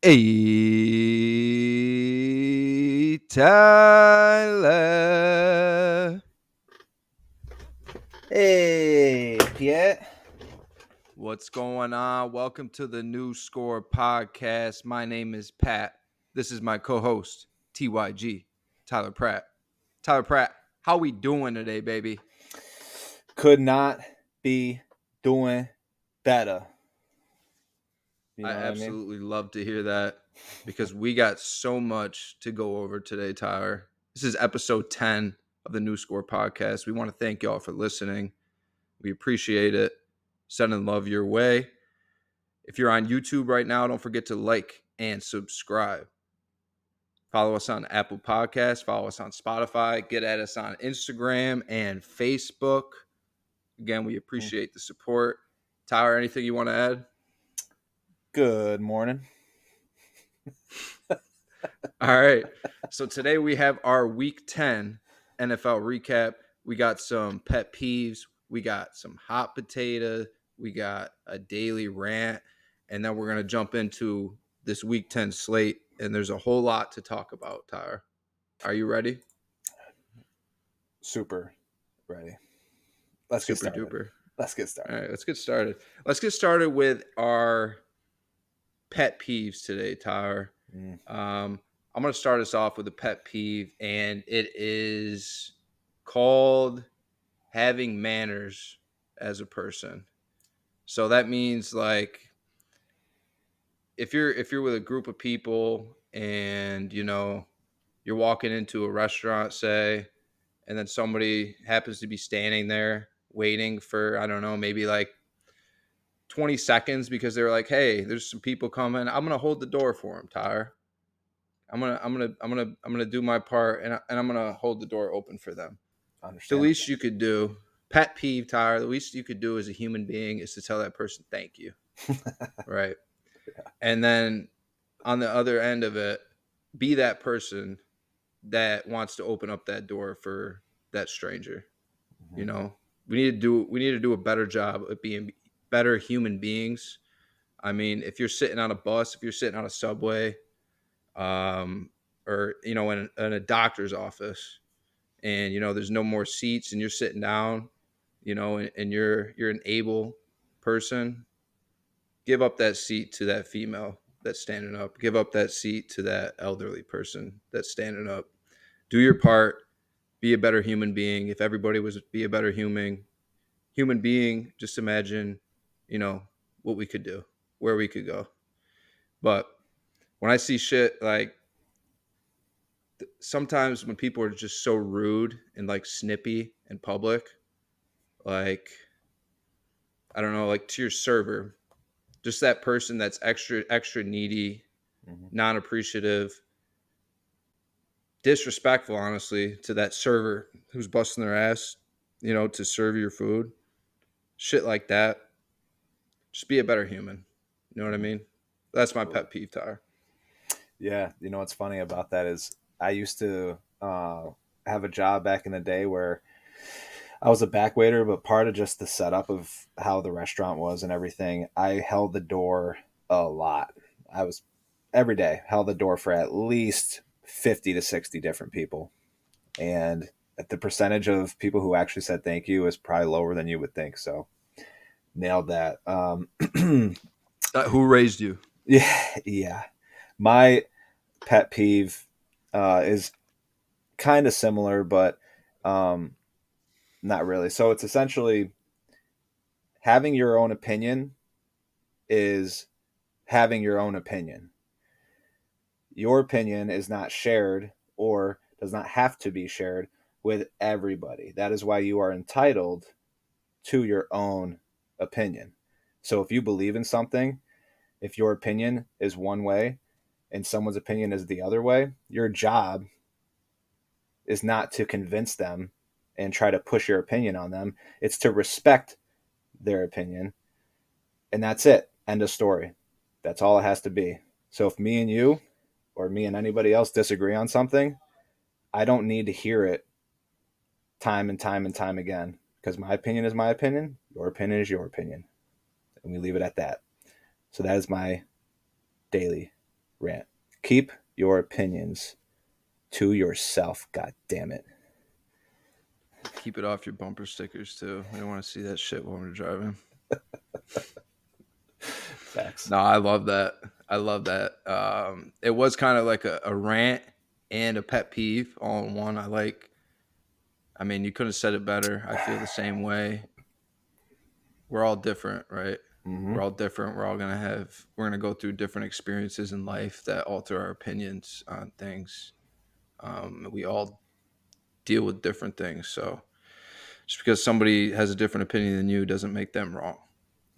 Hey, Tyler. Hey, Piet. What's going on? Welcome to the New Score podcast. My name is Pat. This is my co-host, TYG, Tyler Pratt. Tyler Pratt, how we doing today, baby? Could not be doing better. You I know what I mean? absolutely love to hear that because we got so much to go over today, Tyler. This is episode 10 of the New Score podcast. We want to thank y'all for listening. We appreciate it. Sending love your way. If you're on YouTube right now, don't forget to like and subscribe. Follow us on Apple Podcasts. Follow us on Spotify. Get at us on Instagram and Facebook. Again, we appreciate the support. Tyler, anything you want to add? Good morning. All right. So today we have our Week 10 NFL recap. We got some pet peeves. We got some hot potato. We got a daily rant. And then we're going to jump into this Week 10 slate. And there's a whole lot to talk about, Tyler. Are you ready? Super ready. Let's get Super started. duper. Let's get started. All right, let's get started. Let's get started with our pet peeves today, Tyler. I'm going to start us off with a pet peeve, and it is called having manners as a person. So that means like if you're with a group of people and you're walking into a restaurant, say, and then somebody happens to be standing there waiting for, I don't know, maybe like 20 seconds because they're like, hey, there's some people coming. I'm gonna hold the door for them, Tyler. I'm gonna do my part, and I'm gonna hold the door open for them. The Understand? least you could do, pet peeve, Tyler. The least you could do as a human being is to tell that person thank you, right? And then on the other end of it, be that person that wants to open up that door for that stranger. You know, we need to do a better job of being better human beings. I mean, if you're sitting on a bus, if you're sitting on a subway, or in a doctor's office, and there's no more seats, and you're sitting down, and you're an able person, give up that seat to that female that's standing up. Give up that seat to that elderly person that's standing up. Do your part. Be a better human being. If everybody was be a better human being, just imagine, what we could do, where we could go. But when I see shit like sometimes when people are just so rude and like snippy in public, like I don't know, like to your server, just that person that's extra needy, non-appreciative, disrespectful, honestly, to that server who's busting their ass, to serve your food, shit like that. Just be a better human. You know what I mean? That's my pet peeve, Tyler. Yeah. You know what's funny about that is I used to have a job back in the day where I was a back waiter, but part of just the setup of how the restaurant was and everything, I held the door a lot. I was every day held the door for at least 50 to 60 different people. And the percentage of people who actually said thank you is probably lower than you would think. So nailed that. Who raised you? Yeah. My pet peeve is kind of similar, but not really. So it's essentially having your own opinion is having your own opinion. Your opinion is not shared or does not have to be shared with everybody. That is why you are entitled to your own opinion. So if you believe in something, if your opinion is one way and someone's opinion is the other way, your job is not to convince them and try to push your opinion on them. It's to respect their opinion. And that's it. End of story. That's all it has to be. So if me and you or me and anybody else disagree on something, I don't need to hear it time and time and time again because my opinion is my opinion. Your opinion is your opinion. And we leave it at that. So that is my daily Rant. Keep your opinions to yourself. God damn it. Keep it off your bumper stickers too. We don't want to see that shit while we're driving. Facts. No, I love that. I love that. It was kind of like a rant and a pet peeve all in one. I mean, you couldn't have said it better. I feel the same way. We're all different, right? Mm-hmm. We're all different. We're gonna go through different experiences in life that alter our opinions on things. We all deal with different things. So just because somebody has a different opinion than you doesn't make them wrong.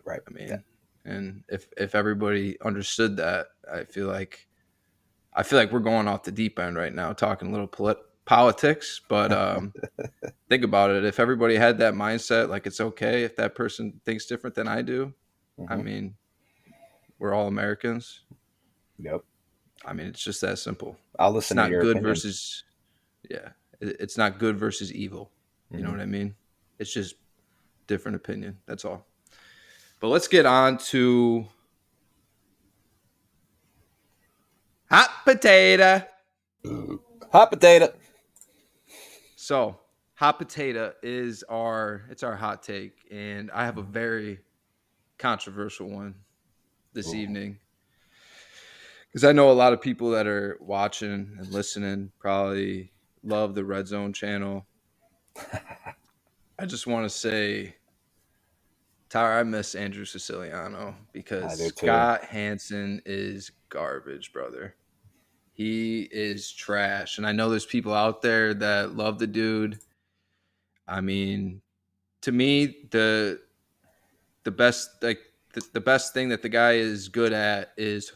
Right. I Yeah. mean, and if everybody understood that, I feel like we're going off the deep end right now, talking a little politics. But think about it: if everybody had that mindset, like it's okay if that person thinks different than I do. I Mm-hmm. mean, we're all Americans. Yep. I mean, it's just that simple. I'll It's listen to not your good opinion. versus yeah. It's not good versus evil. You know Mm-hmm. what I mean? It's just different opinion. That's all. But let's get on to hot potato. Hot potato. So, hot potato is our hot take, and I have a very controversial one this Ooh. evening because I know a lot of people that are watching and listening probably love the Red Zone channel. I just want to say, Tyler, I miss Andrew Siciliano because I do too. Scott Hansen is garbage, brother. He is trash, and I know there's people out there that love the dude. I mean, to me, the best the best thing that the guy is good at is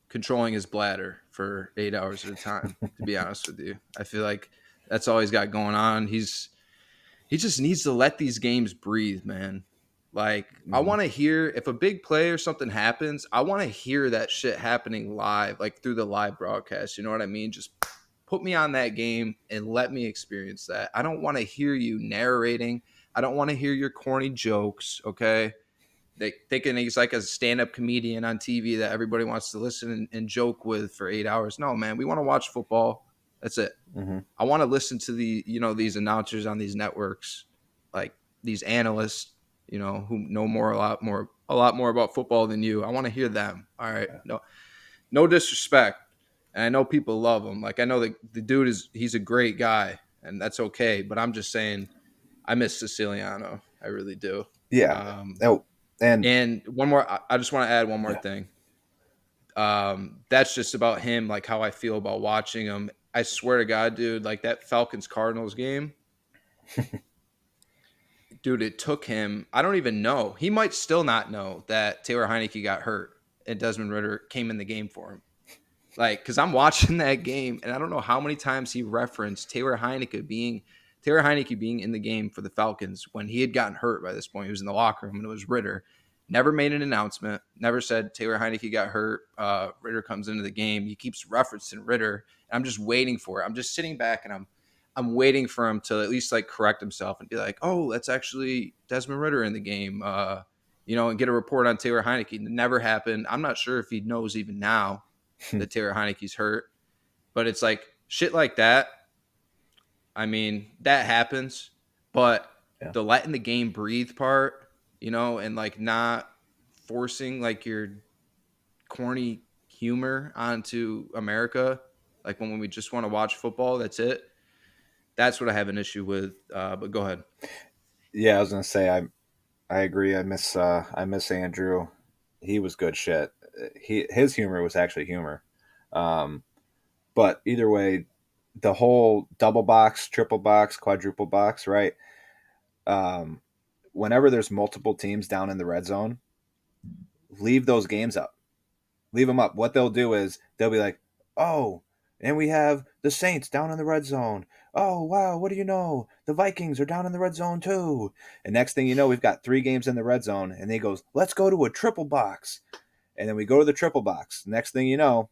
controlling his bladder for 8 hours at a time. To be honest with you, I feel like that's all he's got going on. He just needs to let these games breathe, man. Like I Mm-hmm. want to hear if a big play or something happens, I want to hear that shit happening live, like through the live broadcast. You know what I mean? Just put me on that game and let me experience that. I don't want to hear you narrating. I don't want to hear your corny jokes. Okay, they thinking he's like a stand-up comedian on TV that everybody wants to listen and joke with for 8 hours. No, man, we want to watch football. That's it. Mm-hmm. I want to listen to these announcers on these networks, like these analysts, who know a lot more about football than you. I want to hear them. All right, Yeah. no disrespect, and I know people love him. Like I know the dude he's a great guy, and that's okay. But I'm just saying, I miss Siciliano. I really do. Yeah. Um, Oh, and and one more, I just want to add one more yeah. thing. That's just about him, like how I feel about watching him. I swear to God, dude, like that Falcons Cardinals game, dude, it took him. I don't even know. He might still not know that Taylor Heineke got hurt and Desmond Ritter came in the game for him. Like, because I'm watching that game and I don't know how many times he referenced Taylor Heineke being in the game for the Falcons when he had gotten hurt by this point. He was in the locker room and it was Ritter. Never made an announcement. Never said Taylor Heineke got hurt. Ritter comes into the game. He keeps referencing Ritter. And I'm just waiting for it. I'm just sitting back and I'm waiting for him to at least like correct himself and be like, oh, that's actually Desmond Ritter in the game. And get a report on Taylor Heineke. It never happened. I'm not sure if he knows even now that Taylor Heineke's hurt. But it's like shit like that. I mean, that happens, but Yeah. the letting the game breathe part, and like not forcing like your corny humor onto America, like when we just want to watch football, that's it. That's what I have an issue with. But go ahead. Yeah, I was gonna say I agree. I miss Andrew. He was good shit. His humor was actually humor. Um, but either way, the whole double box, triple box, quadruple box, right? Um, whenever there's multiple teams down in the red zone, leave those games up. Leave them up. What they'll do is they'll be like, "Oh, and we have the Saints down in the red zone. Oh, wow, what do you know? The Vikings are down in the red zone too." And next thing you know, we've got 3 games in the red zone, and he goes, "Let's go to a triple box." And then we go to the triple box. Next thing you know,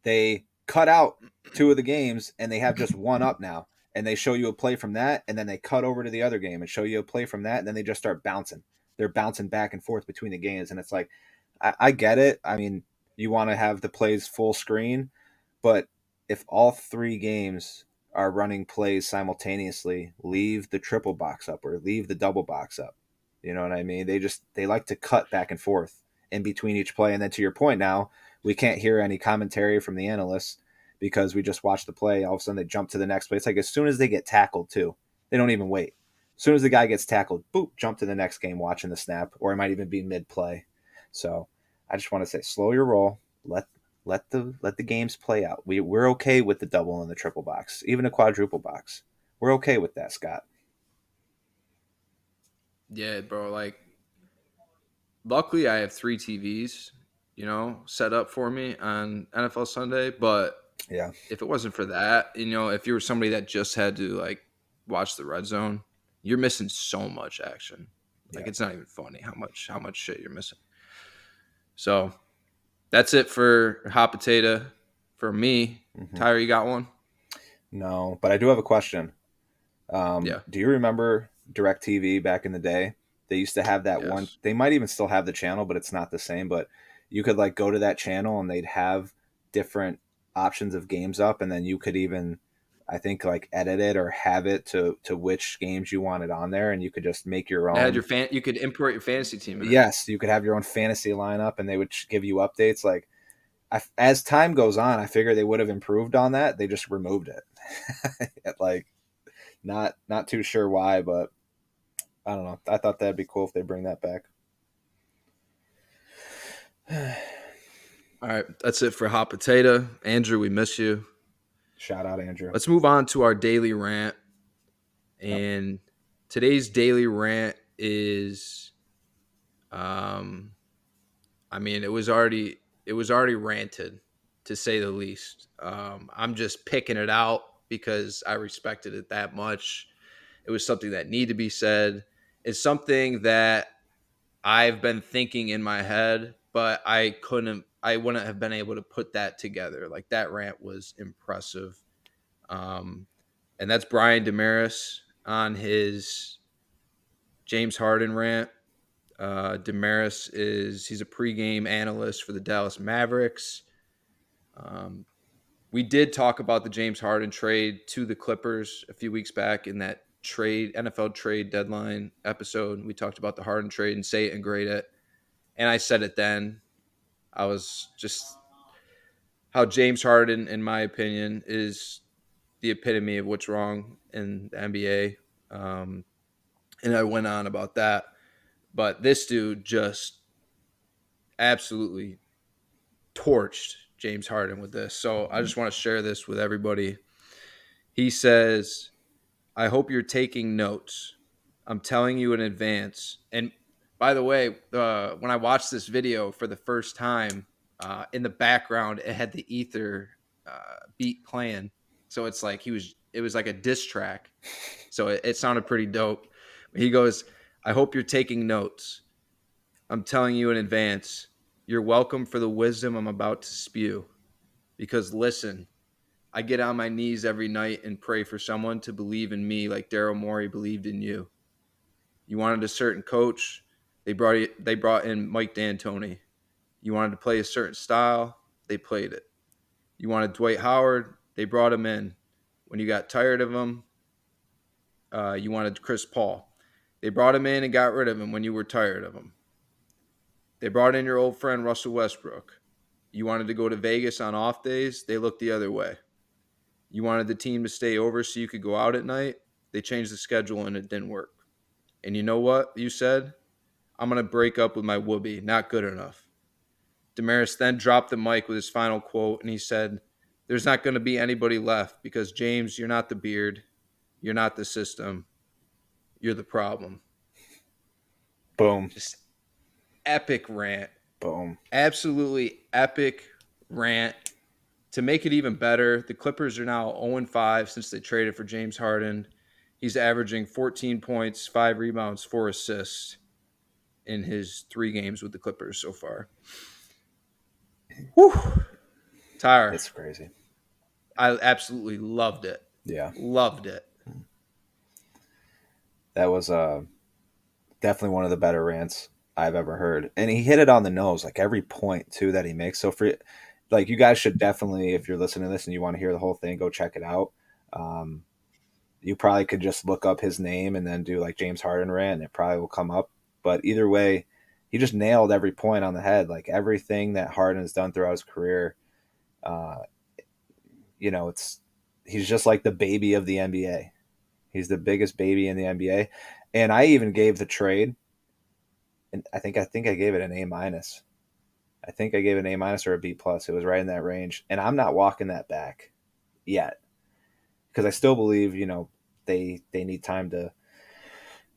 they cut out 2 of the games and they have just one up now. And they show you a play from that, and then they cut over to the other game and show you a play from that, and then they just start bouncing. They're bouncing back and forth between the games, and it's like, I get it. I mean, You want to have the plays full screen, but if all three games are running plays simultaneously, leave the triple box up or leave the double box up. You know what I mean? They like to cut back and forth in between each play. And then to your point now, we can't hear any commentary from the analysts because we just watch the play. All of a sudden they jump to the next play. It's like as soon as they get tackled too, they don't even wait. As soon as the guy gets tackled, boop, jump to the next game watching the snap, or it might even be mid play. So I just want to say, slow your roll. Let the games play out. We're okay with the double and the triple box, even a quadruple box. We're okay with that, Scott. Yeah, bro. Like, luckily, I have three TVs, set up for me on NFL Sunday. But Yeah, if it wasn't for that, if you were somebody that just had to like watch the red zone, you're missing so much action. Like, yeah. it's not even funny how much shit you're missing. So that's it for hot potato for me. Hmm. Tyler, you got one? No, but I do have a question. Yeah. Do you remember DirecTV back in the day? They used to have that one. Yes. They might even still have the channel, but it's not the same. But you could like go to that channel and they'd have different options of games up, and then you could even, I think, like edit it or have it to which games you wanted on there, and you could just make your It had own. you could import your fantasy team in it. Yes, you could have your own fantasy lineup, and they would give you updates. Like as time goes on, I figure they would have improved on that. They just removed it. Like not too sure why, but I don't know. I thought that'd be cool if they bring that back. All right, that's it for hot potato. Andrew, we miss you. Shout out Andrew. Let's move on to our daily rant. Yep. And today's daily rant is um I mean, it was already ranted, to say the least. I'm just picking it out because I respected it that much. It was something that needed to be said. It's something that I've been thinking in my head, but I wouldn't have been able to put that together. Like, that rant was impressive. Um, and that's Brian Damaris on his James Harden rant. Damaris he's a pregame analyst for the Dallas Mavericks. Um, we did talk about the James Harden trade to the Clippers a few weeks back in that NFL trade deadline episode. We talked about the Harden trade and say it and grade it. And I said it then. I was just how James Harden, in my opinion, is the epitome of what's wrong in the NBA. And I went on about that. But this dude just absolutely torched James Harden with this. So I just want to share this with everybody. He says, I hope you're taking notes. I'm telling you in advance. And by the way, when I watched this video for the first time, in the background, it had the Ether beat playing. So it was like a diss track. So it sounded pretty dope. He goes, I hope you're taking notes. I'm telling you in advance. You're welcome for the wisdom I'm about to spew. Because listen, I get on my knees every night and pray for someone to believe in me like Daryl Morey believed in you. You wanted a certain coach, they brought in Mike D'Antoni. You wanted to play a certain style, they played it. You wanted Dwight Howard, they brought him in. When you got tired of him, you wanted Chris Paul. They brought him in and got rid of him when you were tired of him. They brought in your old friend Russell Westbrook. You wanted to go to Vegas on off days, they looked the other way. You wanted the team to stay over so you could go out at night, they changed the schedule and it didn't work. And you know what you said? I'm going to break up with my whoopee. Not good enough. Damaris then dropped the mic with his final quote and he said, there's not going to be anybody left because, James, you're not the beard. You're not the system. You're the problem. Boom. Just epic rant. Boom. Absolutely epic rant. To make it even better, the Clippers are now 0-5 since they traded for James Harden. He's averaging 14 points, 5 rebounds, 4 assists in his 3 games with the Clippers so far. Whew. Tyre, It's crazy. I absolutely loved it. Yeah. Loved it. That was definitely one of the better rants. I've ever heard. And he hit it on the nose, like every point too that he makes. So for like you guys should definitely, if you're listening to this and you want to hear the whole thing, go check it out. Um, you probably could just look up his name and then do like James Harden rant, and it probably will come up. But either way, he just nailed every point on the head. Like everything that Harden has done throughout his career, uh, it's he's just like the baby of the NBA. He's the biggest baby in the NBA. And I even gave the trade, and I think I gave it an A minus. I think I gave it an A minus or a B plus. It was right in that range, and I'm not walking that back yet because I still believe they need time to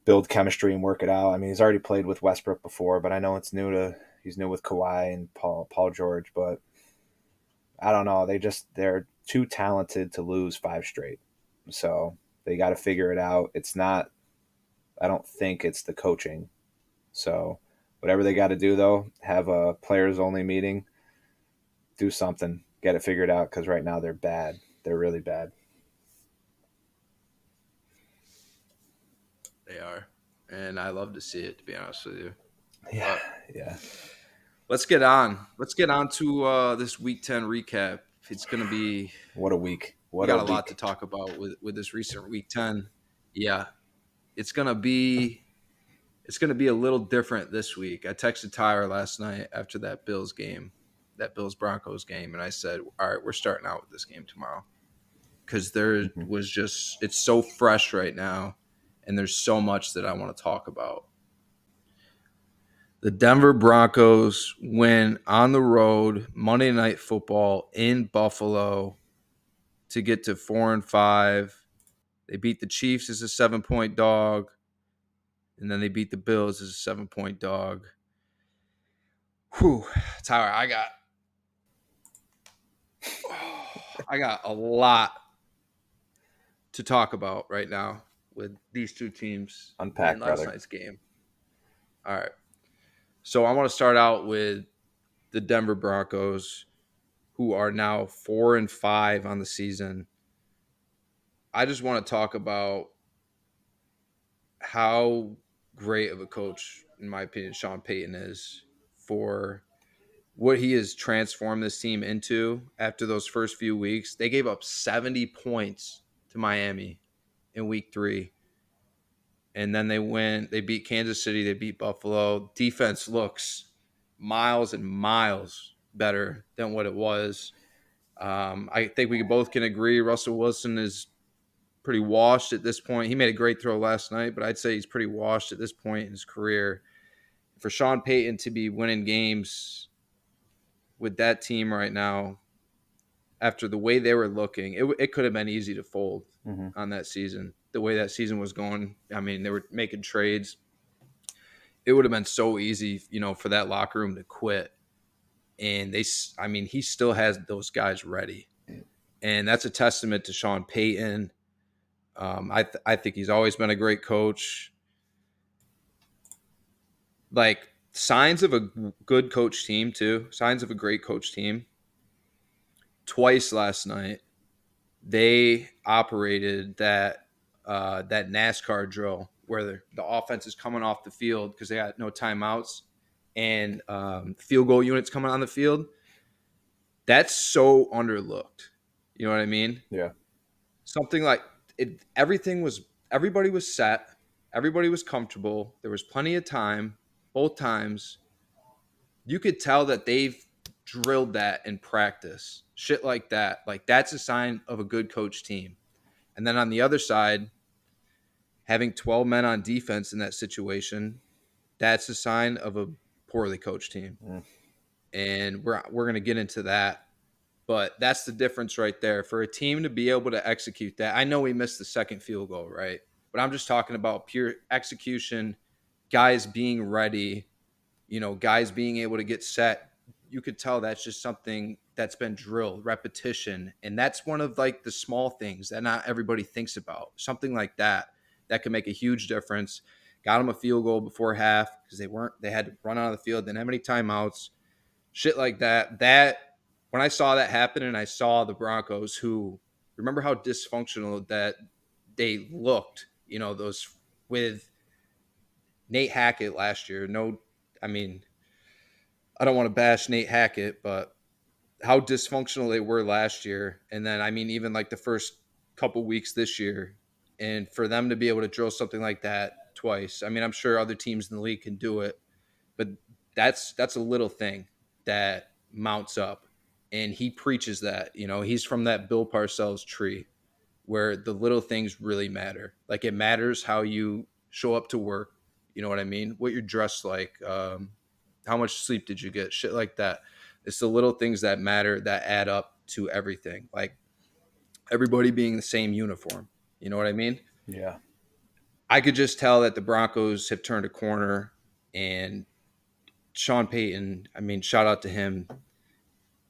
build chemistry and work it out. I mean, he's already played with Westbrook before, but I know he's new with Kawhi and Paul George, but I don't know. They're too talented to lose five straight. So they got to figure it out. It's not. I don't think it's the coaching. So whatever they got to do though, have a players only meeting, do something, get it figured out because right now they're bad. They're really bad. They are, and I love to see it. To be honest with you, Yeah, but yeah. let's get on. Let's get on to this Week 10 recap. It's going to be. What a week. We What a got a lot to week. talk about with this recent Week 10. Yeah, it's gonna be a little different this week. I texted Tyler last night after that Bills game, that Bills Broncos game, and I said, "All right, we're starting out with this game tomorrow because there Mm-hmm. was just it's so fresh right now, and there's so much that I want to talk about." The Denver Broncos win on the road Monday Night Football in Buffalo to get to 4-5. They beat the Chiefs as a 7-point dog, and then they beat the Bills as a 7-point dog. Whew, Tyler, I got a lot to talk about right now with these two teams in Unpack, last brother. night's game. All right. So I want to start out with the Denver Broncos, who are now 4-5 on the season. I just want to talk about how great of a coach, in my opinion, Sean Payton is for what he has transformed this team into after those first few weeks. They gave up 70 points to Miami in week 3. And then they beat Kansas City, they beat Buffalo. Defense looks miles and miles better than what it was. I think we both can agree Russell Wilson is pretty washed at this point. He made a great throw last night, but I'd say he's pretty washed at this point in his career. For Sean Payton to be winning games with that team right now, after the way they were looking, it could have been easy to fold Mm-hmm. on that season. The way that season was going, I mean, they were making trades. It would have been so easy, for that locker room to quit. And I mean, he still has those guys ready, and that's a testament to Sean Payton. I think he's always been a great coach. Like signs of a good coach team too. Signs of a great coach team. Twice last night, they operated that NASCAR drill where the offense is coming off the field because they got no timeouts and field goal units coming on the field. That's so underlooked. You know what I mean? Yeah. Something like everybody was set, everybody was comfortable. There was plenty of time both times. You could tell that they've drilled that in practice. Shit like that. Like that's a sign of a good coach team. And then on the other side, having 12 men on defense in that situation, that's a sign of a poorly coached team. Mm. And we're going to get into that. But that's the difference right there. For a team to be able to execute that, I know we missed the second field goal, right? But I'm just talking about pure execution, guys being ready, guys being able to get set. You could tell that's just something that's been drilled, repetition. And that's one of like the small things that not everybody thinks about. Something like that could make a huge difference. Got them a field goal before half because they had to run out of the field, didn't have any timeouts, shit like that. That when I saw that happen and I saw the Broncos, who remember how dysfunctional that they looked, those with Nate Hackett last year. No, I mean, I don't want to bash Nate Hackett, but how dysfunctional they were last year, and then I mean, even like the first couple weeks this year, and for them to be able to drill something like that twice. I mean, I'm sure other teams in the league can do it, but that's a little thing that mounts up, and he preaches that. You know, he's from that Bill Parcells tree where the little things really matter. Like it matters how you show up to work. You know what I mean? What you're dressed like. How much sleep did you get? Shit like that. It's the little things that matter that add up to everything. Like everybody being the same uniform. You know what I mean? Yeah. I could just tell that the Broncos have turned a corner, and Sean Payton, I mean, shout out to him.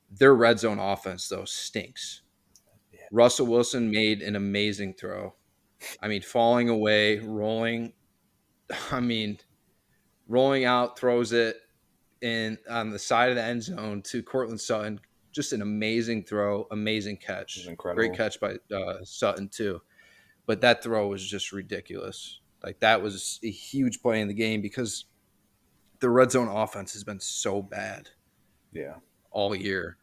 Their red zone offense, though, stinks. Yeah. Russell Wilson made an amazing throw. I mean, falling away, rolling. I mean, rolling out, throws it in on the side of the end zone to Cortland Sutton. Just an amazing throw, amazing It was catch. Great incredible. catch by Sutton, too. But that throw was just ridiculous. Like, that was a huge play in the game because the red zone offense has been so bad Yeah. all year.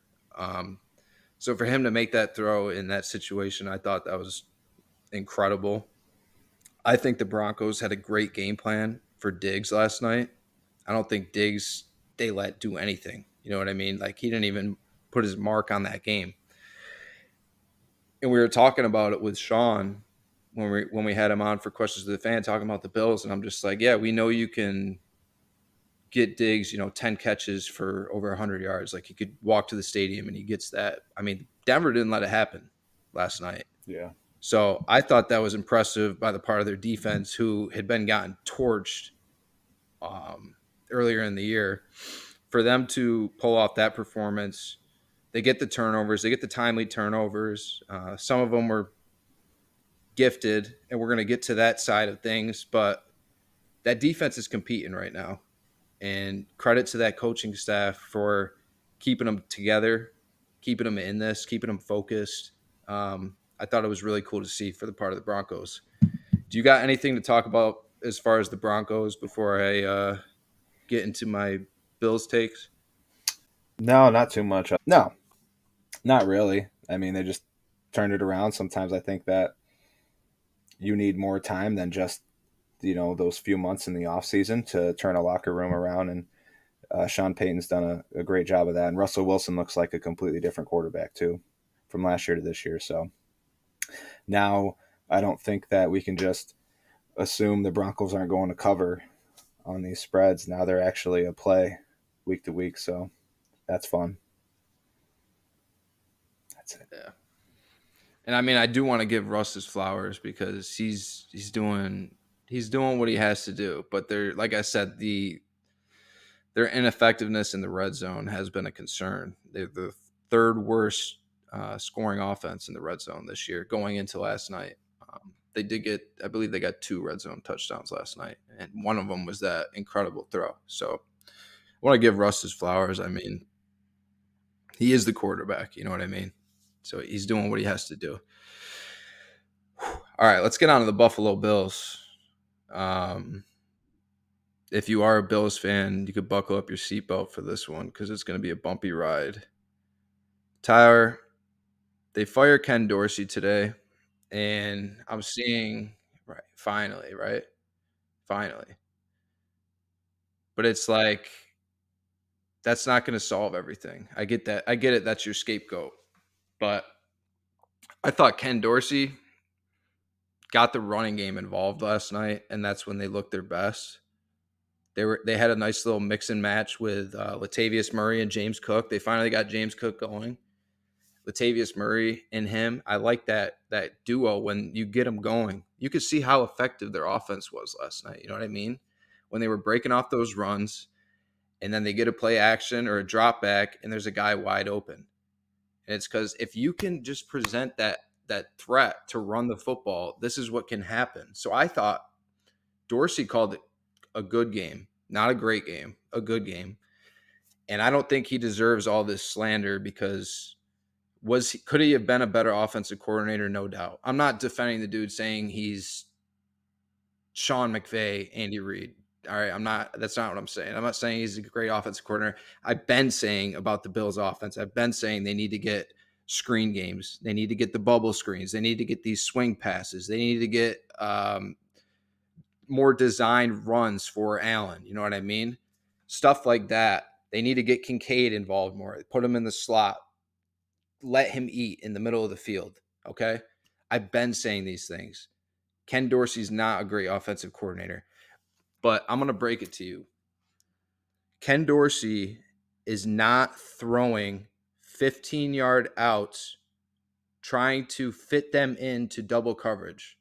So for him to make that throw in that situation, I thought that was incredible. I think the Broncos had a great game plan for Diggs last night. I don't think Diggs they let do anything. You know what I mean? Like he didn't even put his mark on that game. And we were talking about it with Sean when we had him on for questions to the fan, talking about the Bills, and I'm just like, yeah, we know you can get Diggs, 10 catches for over 100 yards. Like he could walk to the stadium and he gets that. I mean, Denver didn't let it happen last night. Yeah. So I thought that was impressive by the part of their defense who had been gotten torched um, earlier in the year. For them to pull off that performance, they get the turnovers, they get the timely turnovers. Some of them were gifted, and we're going to get to that side of things. But that defense is competing right now, and credit to that coaching staff for keeping them together, keeping them in this, keeping them focused. I thought it was really cool to see for the part of the Broncos. Do you got anything to talk about as far as the Broncos before I get into my Bills takes? No, not too much. No, not really. I mean, they just turned it around. Sometimes I think that you need more time than just those few months in the off season to turn a locker room around. And Sean Payton's done a great job of that. And Russell Wilson looks like a completely different quarterback too, from last year to this year. So now I don't think that we can just assume the Broncos aren't going to cover on these spreads. Now they're actually a play week to week. So that's fun. That's it. Yeah. And I mean, I do want to give Russ his flowers because he's doing what he has to do. But they're like I said, their ineffectiveness in the red zone has been a concern. They're the third worst scoring offense in the red zone this year, going into last night. They did get, I believe, they got 2 red zone touchdowns last night, and one of them was that incredible throw. So I want to give Russ his flowers. I mean, he is the quarterback. You know what I mean? So he's doing what he has to do. All right, let's get on to the Buffalo Bills. Um, if you are a Bills fan, you could buckle up your seatbelt for this one because it's going to be a bumpy ride. Tyler, they fire Ken Dorsey today, and I'm seeing right finally, right, finally. But it's like that's not going to solve everything. I get that. I get it. That's your scapegoat. But I thought Ken Dorsey got the running game involved last night, and that's when they looked their best. They had a nice little mix and match with Latavius Murray and James Cook. They finally got James Cook going. Latavius Murray and him, I like that duo when you get them going. You could see how effective their offense was last night. You know what I mean? When they were breaking off those runs, and then they get a play action or a drop back, and there's a guy wide open. And it's because if you can just present that threat to run the football, this is what can happen. So I thought Dorsey called it a good game, not a great game, a good game. And I don't think he deserves all this slander because could he have been a better offensive coordinator? No doubt. I'm not defending the dude saying he's Sean McVay, Andy Reid. All right, I'm not. That's not what I'm saying. I'm not saying he's a great offensive coordinator. I've been saying about the Bills' offense. I've been saying they need to get screen games. They need to get the bubble screens. They need to get these swing passes. They need to get more designed runs for Allen. You know what I mean? Stuff like that. They need to get Kincaid involved more. Put him in the slot. Let him eat in the middle of the field. Okay. I've been saying these things. Ken Dorsey's not a great offensive coordinator, but I'm going to break it to you. Ken Dorsey is not throwing 15-yard outs trying to fit them into double coverage.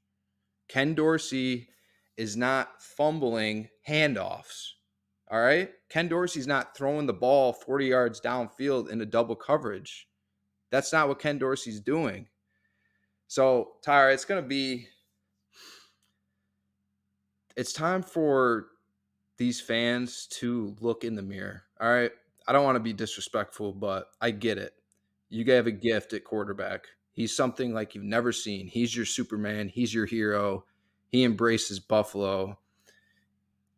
Ken Dorsey is not fumbling handoffs. All right. Ken Dorsey's not throwing the ball 40 yards downfield into double coverage. That's not what Ken Dorsey's doing. So, Tyra, it's time for these fans to look in the mirror. All right. I don't want to be disrespectful, but I get it. You have a gift at quarterback. He's something like you've never seen. He's your Superman. He's your hero. He embraces Buffalo,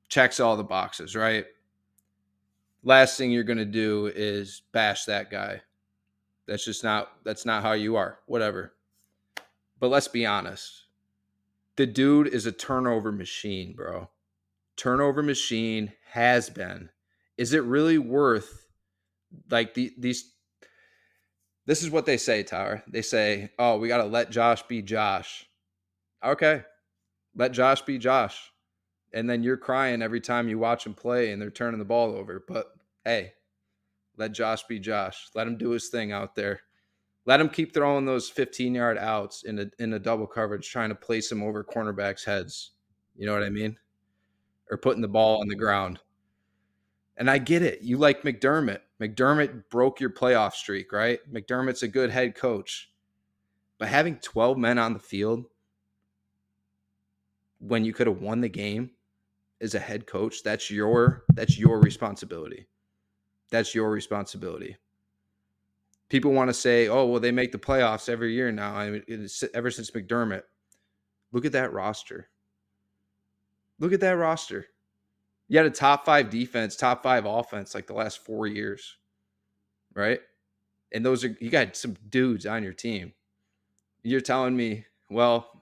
checks all the boxes, right? Last thing you're going to do is bash that guy. That's not how you are. Whatever. But let's be honest. The dude is a turnover machine, bro. Turnover machine has been. Is it really worth like these this is what they say, Tyler. They say, "Oh, we got to let Josh be Josh." Okay. Let Josh be Josh. And then you're crying every time you watch him play and they're turning the ball over. But hey, let Josh be Josh. Let him do his thing out there. Let him keep throwing those 15-yard outs in a double coverage, trying to place them over cornerbacks' heads. You know what I mean? Or putting the ball on the ground. And I get it. You like McDermott. McDermott broke your playoff streak, right? McDermott's a good head coach. But having 12 men on the field when you could have won the game as a head coach, that's your responsibility. That's your responsibility. People want to say, "Oh, well, they make the playoffs every year now." I mean, ever since McDermott. Look at that roster. Look at that roster. You had a top 5 defense, top 5 offense like the last 4 years, right? And those are you got some dudes on your team. You're telling me, well,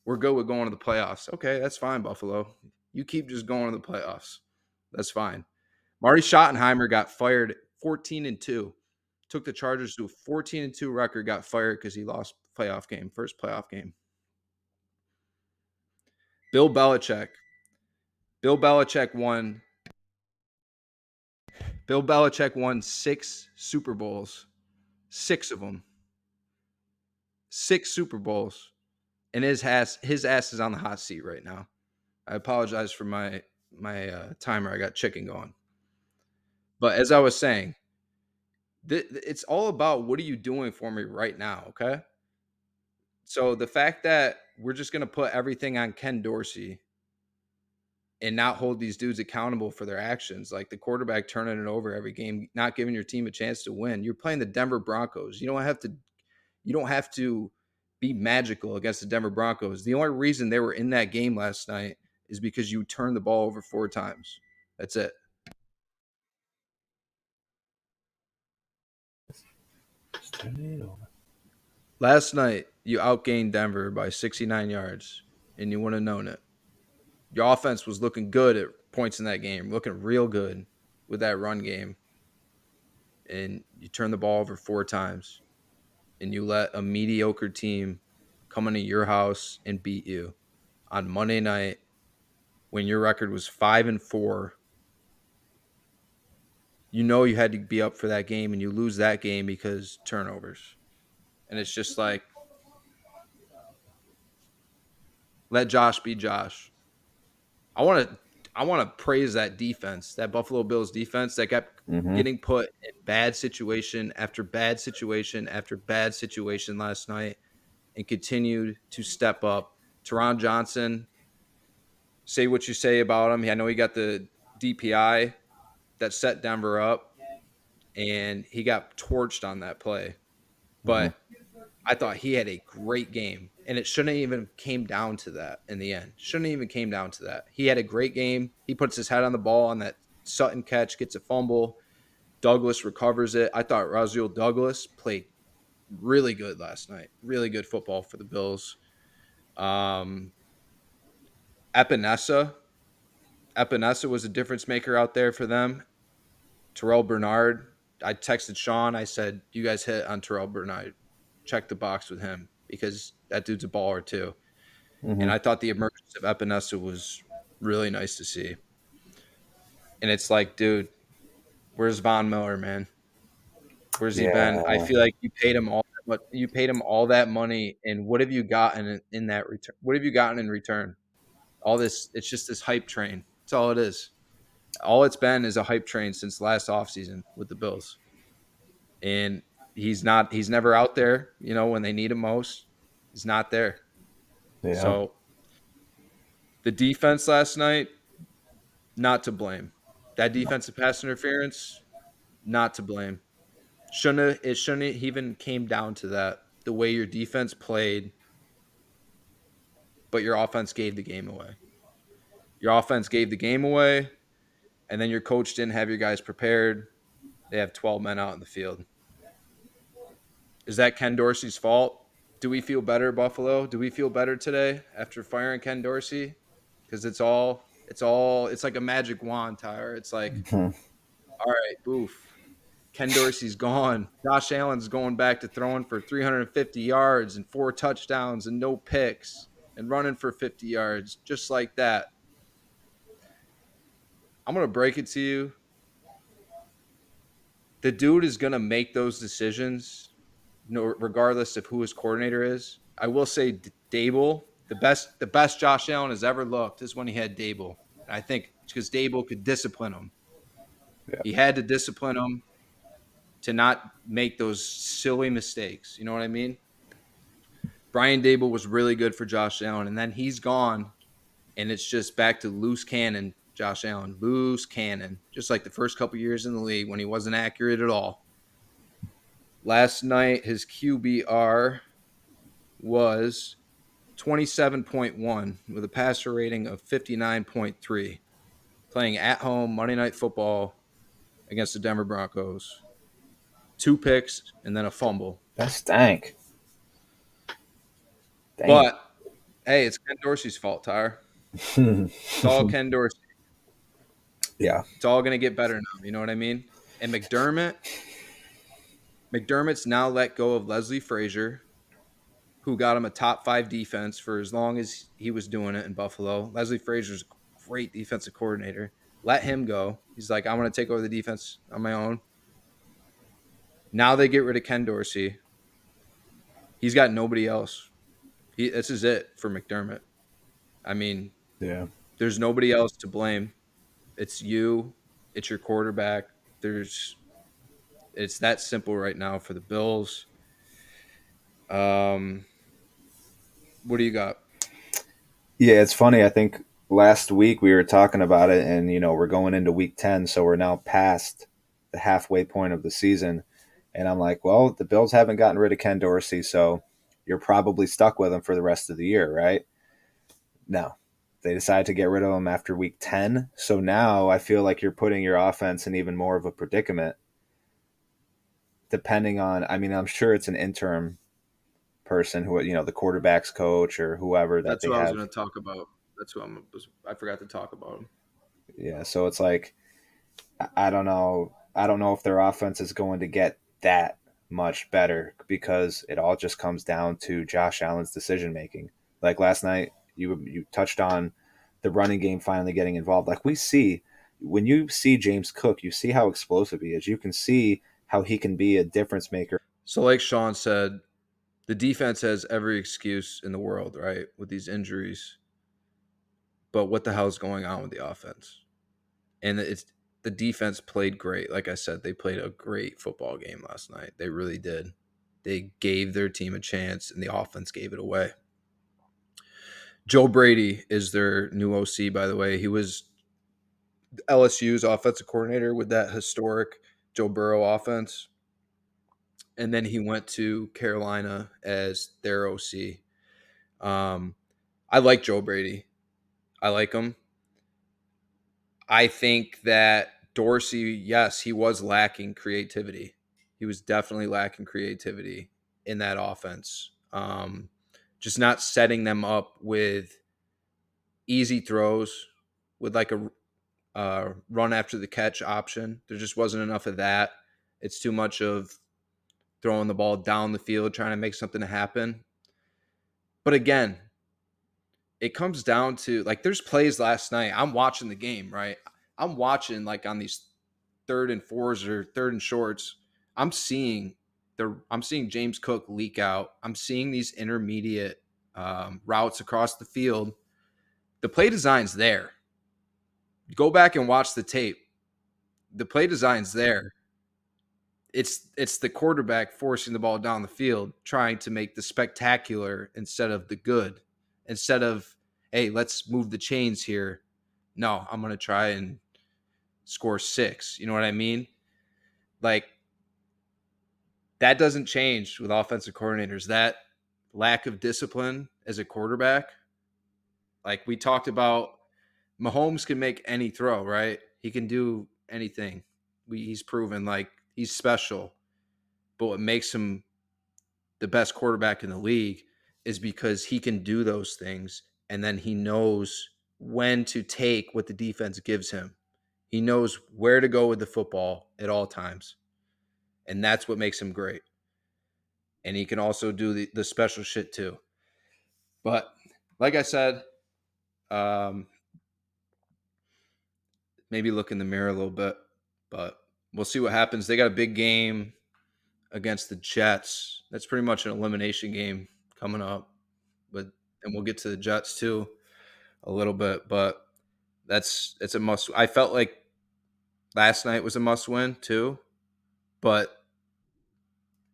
we're good with going to the playoffs. Okay, that's fine, Buffalo. You keep just going to the playoffs. That's fine. Marty Schottenheimer got fired 14-2. Took the Chargers to a 14-2 record, got fired because he lost first playoff game. Bill Belichick. Bill Belichick won. Bill Belichick won 6 Super Bowls. 6 of them. 6 Super Bowls. And his ass is on the hot seat right now. I apologize for my timer. I got chicken going. But as I was saying, it's all about what are you doing for me right now, okay? So the fact that we're just going to put everything on Ken Dorsey and not hold these dudes accountable for their actions, like the quarterback turning it over every game, not giving your team a chance to win. You're playing the Denver Broncos. You don't have to be magical against the Denver Broncos. The only reason they were in that game last night is because you turned the ball over 4 times. That's it. Just turn it over. Last night, you outgained Denver by 69 yards, and you wouldn't have known it. Your offense was looking good at points in that game, looking real good with that run game, and you turned the ball over 4 times, and you let a mediocre team come into your house and beat you on Monday night when your record was 5-4. You know you had to be up for that game, and you lose that game because turnovers. And it's just like, let Josh be Josh. I want to I want to praise that defense, that Buffalo Bills defense that kept Mm-hmm. getting put in bad situation after bad situation after bad situation last night and continued to step up. Teron Johnson, say what you say about him. I know he got the DPI that set Denver up and he got torched on that play. Mm-hmm. But I thought he had a great game, and it shouldn't even came down to that in the end. Shouldn't even came down to that. He had a great game. He puts his head on the ball on that Sutton catch, gets a fumble. Douglas recovers it. I thought Rasul Douglas played really good last night. Really good football for the Bills. Um, Epinesa. Epinesa was a difference maker out there for them. Terrell Bernard. I texted Sean. I said, "You guys hit on Terrell Bernard. Check the box with him because that dude's a baller too." And Mm-hmm. I thought the emergence of Epinesa was really nice to see. And it's like, dude, where's Von Miller, man? Where's he been? I Yeah. feel like you paid him all that, you paid him all that money, and what have you gotten in that return? What have you gotten in return? All this, it's just this hype train. That's all it is. All it's been is a hype train since last offseason with the Bills. And he's never out there, when they need him most. He's not there. Yeah. So the defense last night, not to blame. That defensive pass interference, not to blame. Shouldn't even came down to that. The way your defense played, but your offense gave the game away. Your offense gave the game away, and then your coach didn't have your guys prepared. They have 12 men out in the field. Is that Ken Dorsey's fault? Do we feel better, Buffalo? Do we feel better today after firing Ken Dorsey? Because it's like a magic wand, Tyler. It's like, Mhm. all right, boof. Ken Dorsey's gone. Josh Allen's going back to throwing for 350 yards and 4 touchdowns and no picks and running for 50 yards, just like that. I'm going to break it to you. The dude is going to make those decisions regardless of who his coordinator is. I will say Dable, the best Josh Allen has ever looked is when he had Dable. And I think because Dable could discipline him. Yeah. He had to discipline him to not make those silly mistakes. You know what I mean? Brian Dable was really good for Josh Allen, and then he's gone, and it's just back to loose cannon Josh Allen, loose cannon, just like the first couple years in the league when he wasn't accurate at all. Last night, his QBR was 27.1 with a passer rating of 59.3, playing at home Monday Night Football against the Denver Broncos. 2 picks and then a fumble. That stank. Damn. But hey, it's Ken Dorsey's fault, Tyre. It's all Ken Dorsey. Yeah. It's all going to get better now. You know what I mean? And McDermott's now let go of Leslie Frazier, who got him a top 5 defense for as long as he was doing it in Buffalo. Leslie Frazier's a great defensive coordinator. Let him go. He's like, I'm going to take over the defense on my own. Now they get rid of Ken Dorsey. He's got nobody else. This is it for McDermott. I mean, Yeah. there's nobody else to blame. It's you. It's your quarterback. It's that simple right now for the Bills. Um, what do you got? Yeah, it's funny. I think last week we were talking about it, and we're going into week 10, so we're now past the halfway point of the season. And I'm like, well, the Bills haven't gotten rid of Ken Dorsey, so you're probably stuck with him for the rest of the year, right? No. They decided to get rid of him after week 10. So now I feel like you're putting your offense in even more of a predicament, depending on, I mean, I'm sure it's an interim person who, the quarterback's coach or whoever that That's they what I was have. going to talk about. That's what I forgot to talk about him. Yeah. So it's like, I don't know. I don't know if their offense is going to get that much better because it all just comes down to Josh Allen's decision making. Like last night, you touched on the running game finally getting involved. Like we see when you see James Cook, you see how explosive he is. You can see how he can be a difference maker. So, like Sean said, the defense has every excuse in the world, right, with these injuries. But what the hell is going on with the offense? And the defense played great. Like I said, they played a great football game last night. They really did. They gave their team a chance, and the offense gave it away. Joe Brady is their new OC, by the way. He was LSU's offensive coordinator with that historic Joe Burrow offense. and then he went to Carolina as their OC. Um, I like Joe Brady. I like him. I think that Dorsey, yes, he was lacking creativity. He was definitely lacking creativity in that offense. Just not setting them up with easy throws, with like a run after the catch option. There just wasn't enough of that. It's too much of throwing the ball down the field, trying to make something happen. But again, it comes down to like there's plays last night. I'm watching the game, right? I'm watching like on these third and fours or third and shorts. I'm seeing I'm seeing James Cook leak out. I'm seeing these intermediate routes across the field. The play design's there. Go back and watch the tape. The play design's there. It's the quarterback forcing the ball down the field, trying to make the spectacular instead of the good. Instead of, hey, let's move the chains here. No, I'm gonna try and score 6. You know what I mean? Like that doesn't change with offensive coordinators. That lack of discipline as a quarterback, like we talked about, Mahomes can make any throw, right? He can do anything. He's proven like he's special. But what makes him the best quarterback in the league is because he can do those things and then he knows when to take what the defense gives him. He knows where to go with the football at all times. And that's what makes him great. And he can also do the special shit too. But like I said, um, maybe look in the mirror a little bit, but we'll see what happens. They got a big game against the Jets. That's pretty much an elimination game coming up. But and we'll get to the Jets too a little bit, but it's a must. I felt like last night was a must win too, but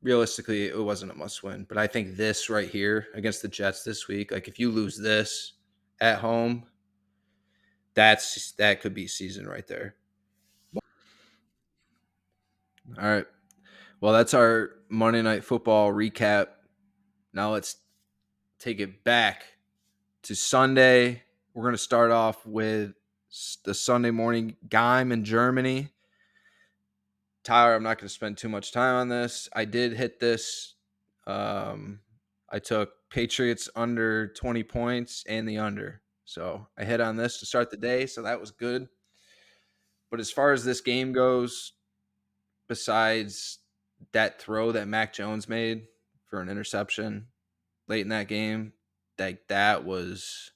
realistically it wasn't a must win. But I think this right here against the Jets this week, like if you lose this at home, that could be season right there. All right. Well, that's our Monday Night Football recap. Now let's take it back to Sunday. We're going to start off with the Sunday morning game in Germany. Tyler, I'm not going to spend too much time on this. I did hit this. I took Patriots under 20 points and the under. So I hit on this to start the day. So that was good. But as far as this game goes, besides that throw that Mac Jones made for an interception late in that game, that was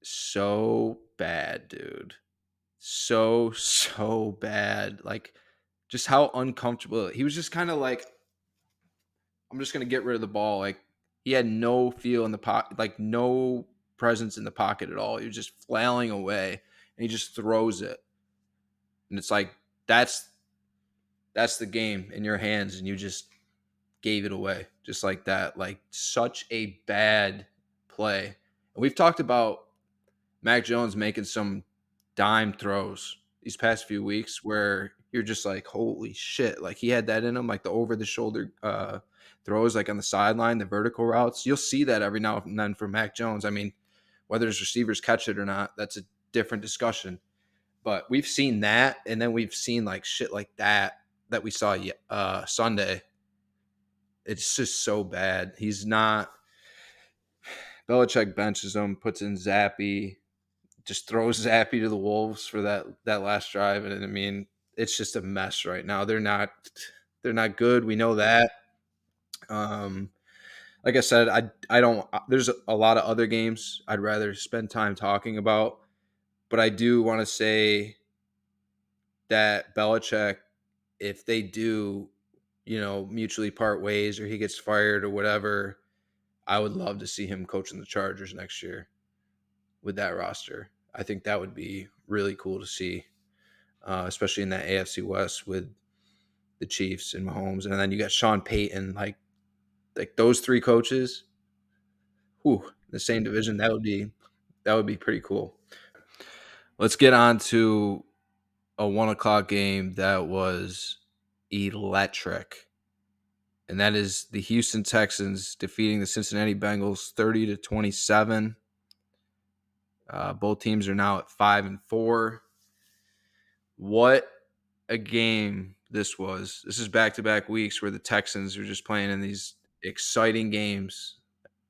so bad, dude. So bad. Like just how uncomfortable he was. Just kind of like, I'm just gonna get rid of the ball. Like he had no feel in the pocket, like no presence in the pocket at all. He was just flailing away, and he just throws it, and it's like that's that's the game in your hands, and you just gave it away just like that. Like such a bad play. And we've talked about Mac Jones making some dime throws these past few weeks where you're just like, holy shit. Like he had that in him, like the over the shoulder throws, like on the sideline, the vertical routes. You'll see that every now and then from Mac Jones. I mean, whether his receivers catch it or not, that's a different discussion. But we've seen that, and then we've seen like shit like that we saw Sunday. It's just so bad. He's not. Belichick benches him, puts in Zappy, just throws Zappy to the wolves for that last drive, and I mean it's just a mess right now. They're not good. We know that. Um, like I said, I don't. There's a lot of other games I'd rather spend time talking about, but I do want to say that Belichick, if they do, mutually part ways or he gets fired or whatever, I would love to see him coaching the Chargers next year with that roster. I think that would be really cool to see, especially in that AFC West with the Chiefs and Mahomes, and then you got Sean Payton, like those three coaches, whew, the same division. That would be pretty cool. Let's get on to a 1 o'clock game that was electric. And that is the Houston Texans defeating the Cincinnati Bengals 30-27. Both teams are now at 5-4. What a game this was. This is back-to-back weeks where the Texans are just playing in these exciting games.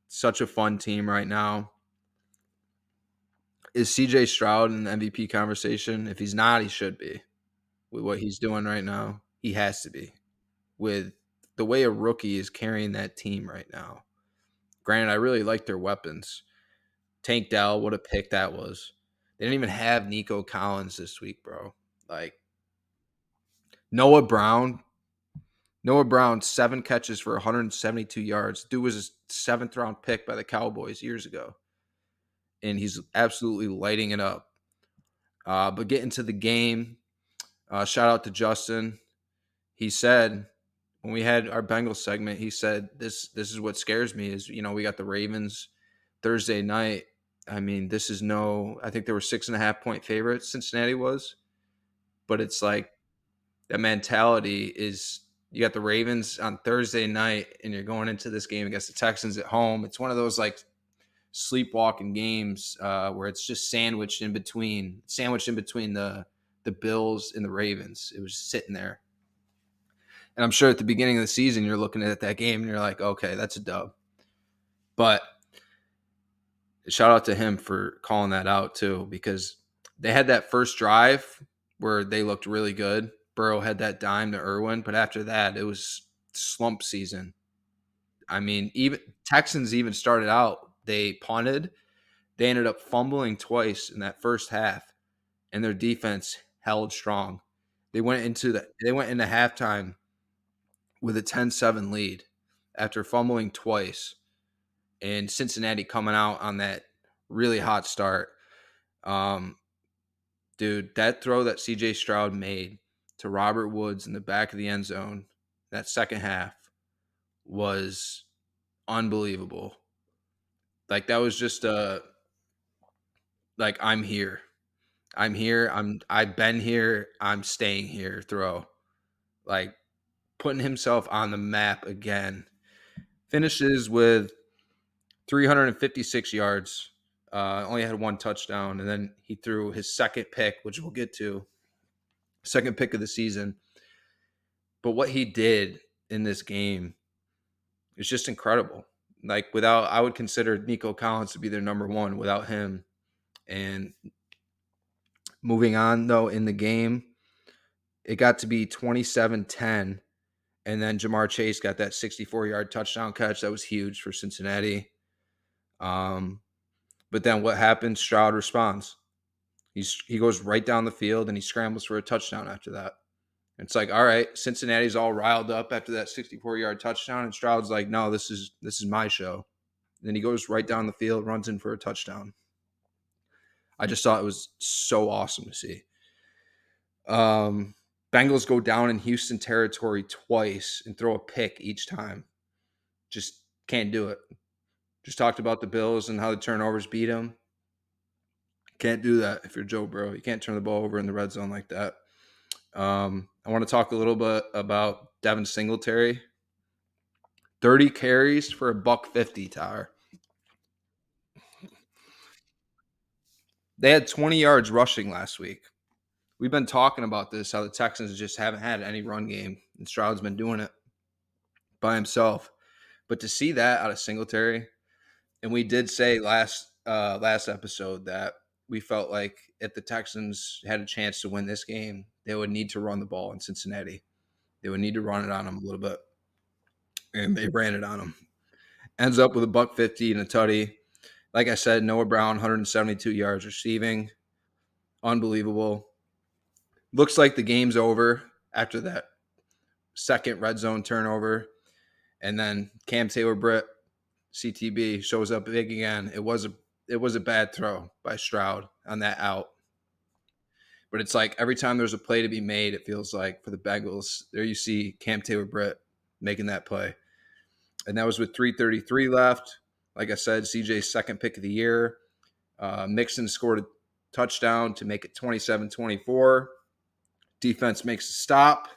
Such a fun team right now. Is CJ Stroud in the MVP conversation? If he's not, he should be. With what he's doing right now, he has to be. With the way a rookie is carrying that team right now. Granted, I really like their weapons. Tank Dell, what a pick that was. They didn't even have Nico Collins this week, bro. Like Noah Brown. Noah Brown, 7 catches for 172 yards. Dude was a 7th round pick by the Cowboys years ago. And he's absolutely lighting it up. But getting to the game, shout out to Justin. He said, when we had our Bengals segment, he said, this is what scares me is, we got the Ravens Thursday night. I mean, this is I think there were 6.5-point favorites, Cincinnati was. But it's like that mentality is you got the Ravens on Thursday night and you're going into this game against the Texans at home. It's one of those like sleepwalking games where it's just sandwiched in between the Bills and the Ravens. It was sitting there. And I'm sure at the beginning of the season, you're looking at that game and you're like, okay, that's a dub. But shout out to him for calling that out too, because they had that first drive where they looked really good. Burrow had that dime to Irwin, but after that, it was slump season. I mean, even Texans even started out, they punted. They ended up fumbling twice in that first half, and their defense held strong. They went into halftime with a 10-7 lead after fumbling twice, and Cincinnati coming out on that really hot start. Dude, that throw that CJ Stroud made to Robert Woods in the back of the end zone, that second half was unbelievable. Like that was just like I'm here. I'm here. I've been here. I'm staying here throw. Like putting himself on the map again. Finishes with 356 yards. Only had 1 touchdown, and then he threw his second pick, which we'll get to. Second pick of the season. But what he did in this game is just incredible. Like I would consider Nico Collins to be their number one without him. And moving on though in the game, it got to be 27-10. And then Jamar Chase got that 64-yard touchdown catch. That was huge for Cincinnati. But then what happened? Stroud responds. He goes right down the field and he scrambles for a touchdown after that. It's like, all right, Cincinnati's all riled up after that 64-yard touchdown, and Stroud's like, no, this is my show. And then he goes right down the field, runs in for a touchdown. I just thought it was so awesome to see. Bengals go down in Houston territory twice and throw a pick each time. Just can't do it. Just talked about the Bills and how the turnovers beat them. Can't do that if you're Joe Burrow. You can't turn the ball over in the red zone like that. I want to talk a little bit about Devin Singletary. 30 carries for a $150, Tyler. They had 20 yards rushing last week. We've been talking about this, how the Texans just haven't had any run game, and Stroud's been doing it by himself. But to see that out of Singletary, and we did say last episode that we felt like if the Texans had a chance to win this game, they would need to run the ball in Cincinnati. They would need to run it on them a little bit, and they ran it on them. Ends up with a $150 and a tutty. Like I said, Noah Brown, 172 yards receiving. Unbelievable. Looks like the game's over after that second red zone turnover. And then Cam Taylor-Britt, CTB, shows up big again. It was a bad throw by Stroud on that out. But it's like every time there's a play to be made, it feels like for the Bengals, there you see Cam Taylor-Britt making that play. And that was with 3:33 left. Like I said, CJ's second pick of the year. Mixon scored a touchdown to make it 27-24. Defense makes a stop,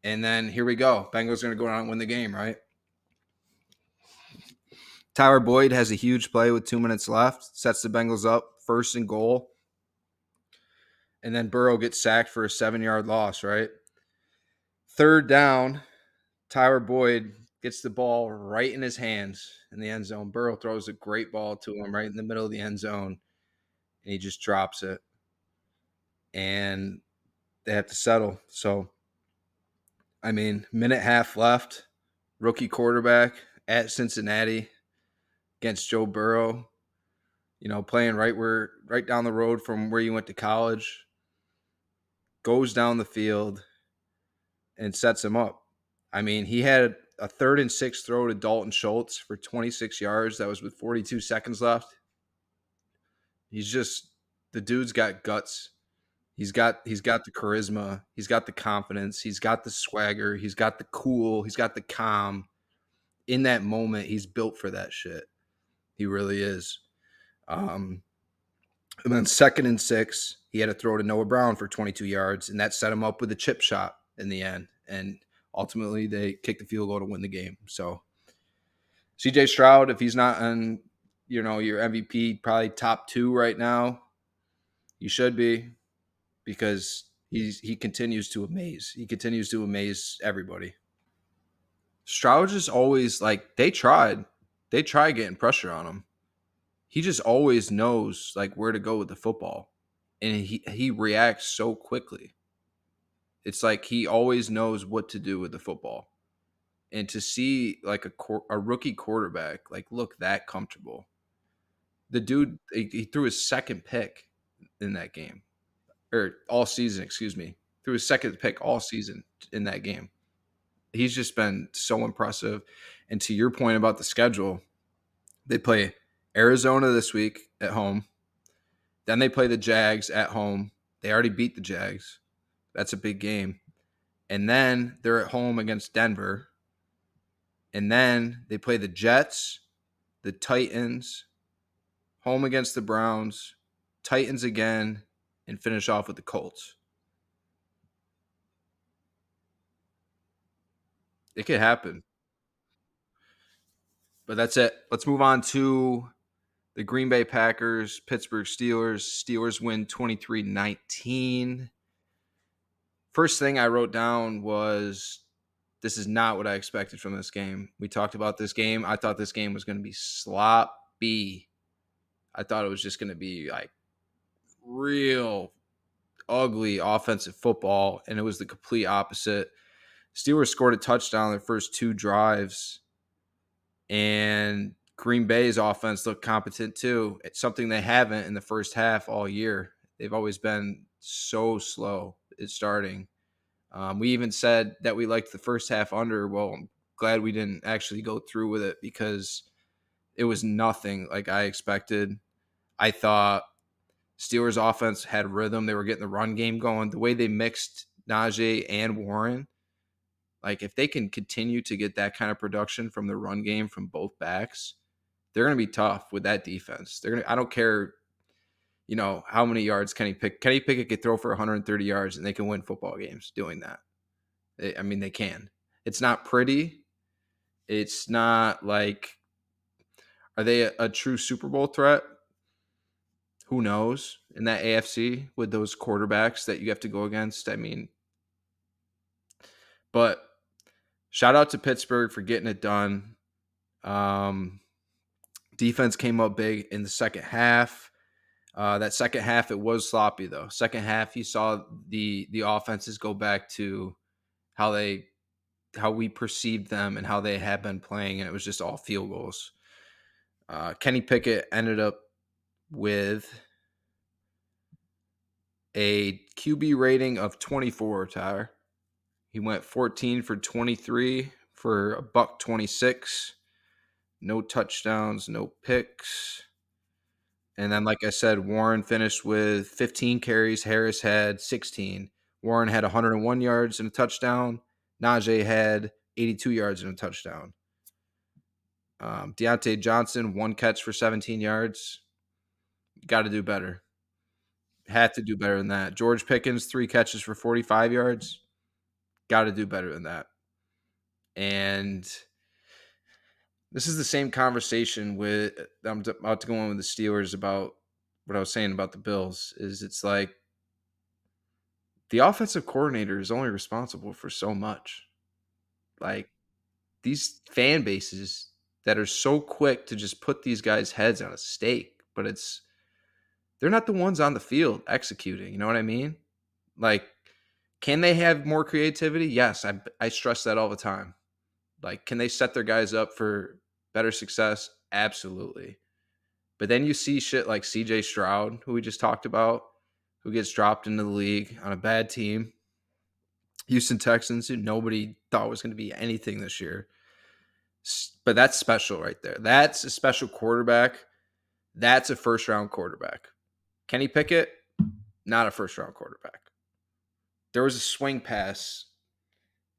And then here we go. Bengals are going to go down and win the game, right? Tyler Boyd has a huge play with 2 minutes left, sets the Bengals up, first and goal. And then Burrow gets sacked for a 7-yard loss, right? Third down, Tyler Boyd gets the ball right in his hands in the end zone. Burrow throws a great ball to him right in the middle of the end zone, and he just drops it. And they have to settle. So, I mean, minute half left, rookie quarterback at Cincinnati against Joe Burrow, playing right down the road from where you went to college, goes down the field and sets him up. I mean, he had a 3rd and 6 throw to Dalton Schultz for 26 yards. That was with 42 seconds left. The dude's got guts. He's got the charisma. He's got the confidence. He's got the swagger. He's got the cool. He's got the calm. In that moment, he's built for that shit. He really is. And then 2nd and 6, he had to throw to Noah Brown for 22 yards, and that set him up with a chip shot in the end. And ultimately, they kicked the field goal to win the game. So, CJ Stroud, if he's not on, your MVP, probably top 2 right now, he should be, because he continues to amaze. He continues to amaze everybody. Stroud just always they tried getting pressure on him. He just always knows where to go with the football, and he reacts so quickly. It's like he always knows what to do with the football. And to see a rookie quarterback look that comfortable, the dude he threw his second pick in that game, or all season, excuse me, threw his second pick all season in that game. He's just been so impressive. And to your point about the schedule, they play Arizona this week at home. Then they play the Jags at home. They already beat the Jags. That's a big game. And then they're at home against Denver. And then they play the Jets, the Titans, home against the Browns, Titans again, and finish off with the Colts. It could happen. But that's it. Let's move on to the Green Bay Packers, Pittsburgh Steelers. Steelers win 23-19. First thing I wrote down was, this is not what I expected from this game. We talked about this game. I thought this game was going to be sloppy. I thought it was just going to be real ugly offensive football, and it was the complete opposite. Steelers scored a touchdown on their first 2 drives, and Green Bay's offense looked competent too. It's something they haven't in the first half all year. They've always been so slow at starting. We even said that we liked the first half under. Well, I'm glad we didn't actually go through with it, because it was nothing like I expected. I thought Steelers offense had rhythm. They were getting the run game going. The way they mixed Najee and Warren, if they can continue to get that kind of production from the run game from both backs, they're going to be tough with that defense. I don't care, how many yards Kenny Pickett. Kenny Pickett could throw for 130 yards, and they can win football games doing that. They can. It's not pretty. It's not are they a true Super Bowl threat? Who knows? In that AFC with those quarterbacks that you have to go against. But shout out to Pittsburgh for getting it done. Defense came up big in the second half. That second half, it was sloppy though. Second half, you saw the offenses go back to how we perceived them and how they had been playing, and it was just all field goals. Kenny Pickett ended up with a QB rating of 24, Tyler. He went 14 for 23 for $126. No touchdowns, no picks. And then, like I said, Warren finished with 15 carries. Harris had 16. Warren had 101 yards and a touchdown. Najee had 82 yards and a touchdown. Deontay Johnson, 1 catch for 17 yards. Got to do better. Had to do better than that. George Pickens, 3 catches for 45 yards. Got to do better than that. And this is the same conversation with I'm about to go on with the Steelers about what I was saying about the Bills. Is it's like the offensive coordinator is only responsible for so much. Like these fan bases that are so quick to just put these guys' heads on a stake, but they're not the ones on the field executing. You know what I mean? Like, can they have more creativity? Yes, I stress that all the time. Like, can they set their guys up for better success? Absolutely. But then you see shit like CJ Stroud, who we just talked about, who gets dropped into the league on a bad team. Houston Texans, who nobody thought was going to be anything this year. But that's special right there. That's a special quarterback. That's a first round quarterback. Kenny Pickett, not a first round quarterback. There was a swing pass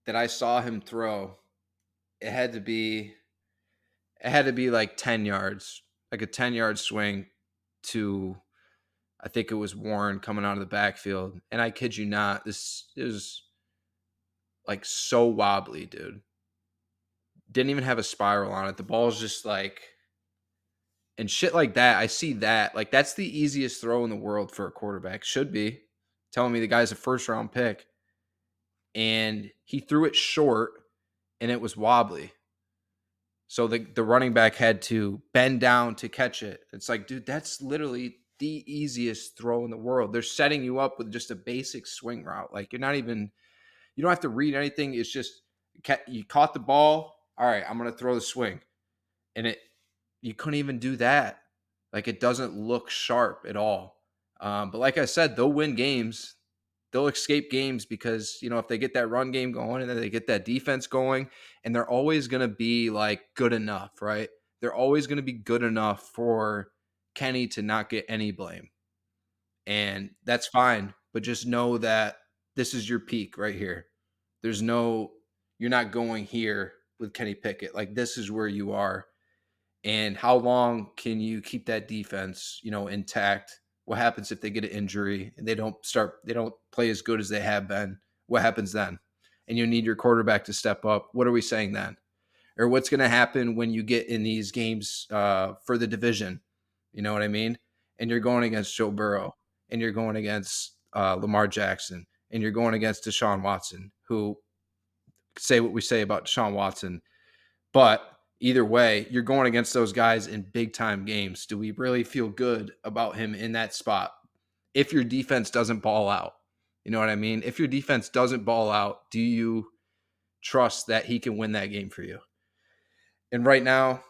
that I saw him throw. It had to be like 10 yards, like a 10-yard swing to I think it was Warren coming out of the backfield. And I kid you not, this is like so wobbly, dude. Didn't even have a spiral on it. The ball's just like and shit like that. I see that. Like that's the easiest throw in the world for a quarterback. Should be. Telling me the guy's a first round pick. And he threw it short and it was wobbly. So the running back had to bend down to catch it. It's like, dude, that's literally the easiest throw in the world. They're setting you up with just a basic swing route. Like you're not even, you don't have to read anything. It's just you caught the ball. All right, I'm gonna throw the swing, and you couldn't even do that. Like it doesn't look sharp at all. But like I said, they'll win games. They'll escape games because if they get that run game going and then they get that defense going, and they're always going to be like good enough, right? They're always going to be good enough for Kenny to not get any blame, and that's fine. But just know that this is your peak right here. There's no, you're not going here with Kenny Pickett. Like this is where you are, and how long can you keep that defense, intact? What happens if they get an injury and they don't play as good as they have been? What happens then? And you need your quarterback to step up. What are we saying then? Or what's going to happen when you get in these games for the division? You know what I mean? And you're going against Joe Burrow and you're going against Lamar Jackson and you're going against Deshaun Watson, who say what we say about Deshaun Watson, but either way, you're going against those guys in big time games. Do we really feel good about him in that spot if your defense doesn't ball out? You know what I mean? If your defense doesn't ball out, do you trust that he can win that game for you? And right now,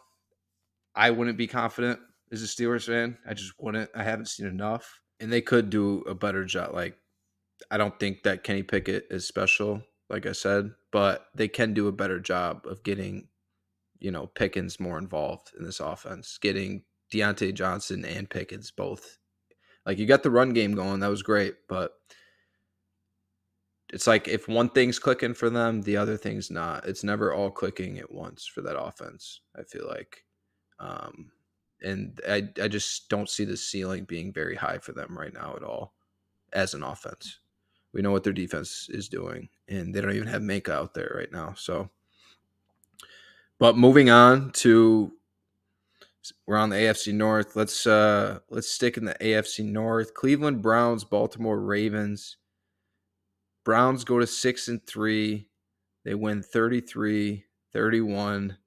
I wouldn't be confident as a Steelers fan. I just wouldn't. I haven't seen enough. And they could do a better job. Like, I don't think that Kenny Pickett is special, like I said, but they can do a better job of getting Pickens more involved in this offense, getting Deontay Johnson and Pickens both. Like you got the run game going, that was great, but it's like if one thing's clicking for them, the other thing's not. It's never all clicking at once for that offense, I feel like. Um, and I just don't see the ceiling being very high for them right now at all as an offense. We know what their defense is doing, and they don't even have Maka out there right now. So, but moving on to we're on the AFC North. Let's stick in the AFC North. Cleveland Browns, Baltimore Ravens. Browns go to 6-3. They win 33-31.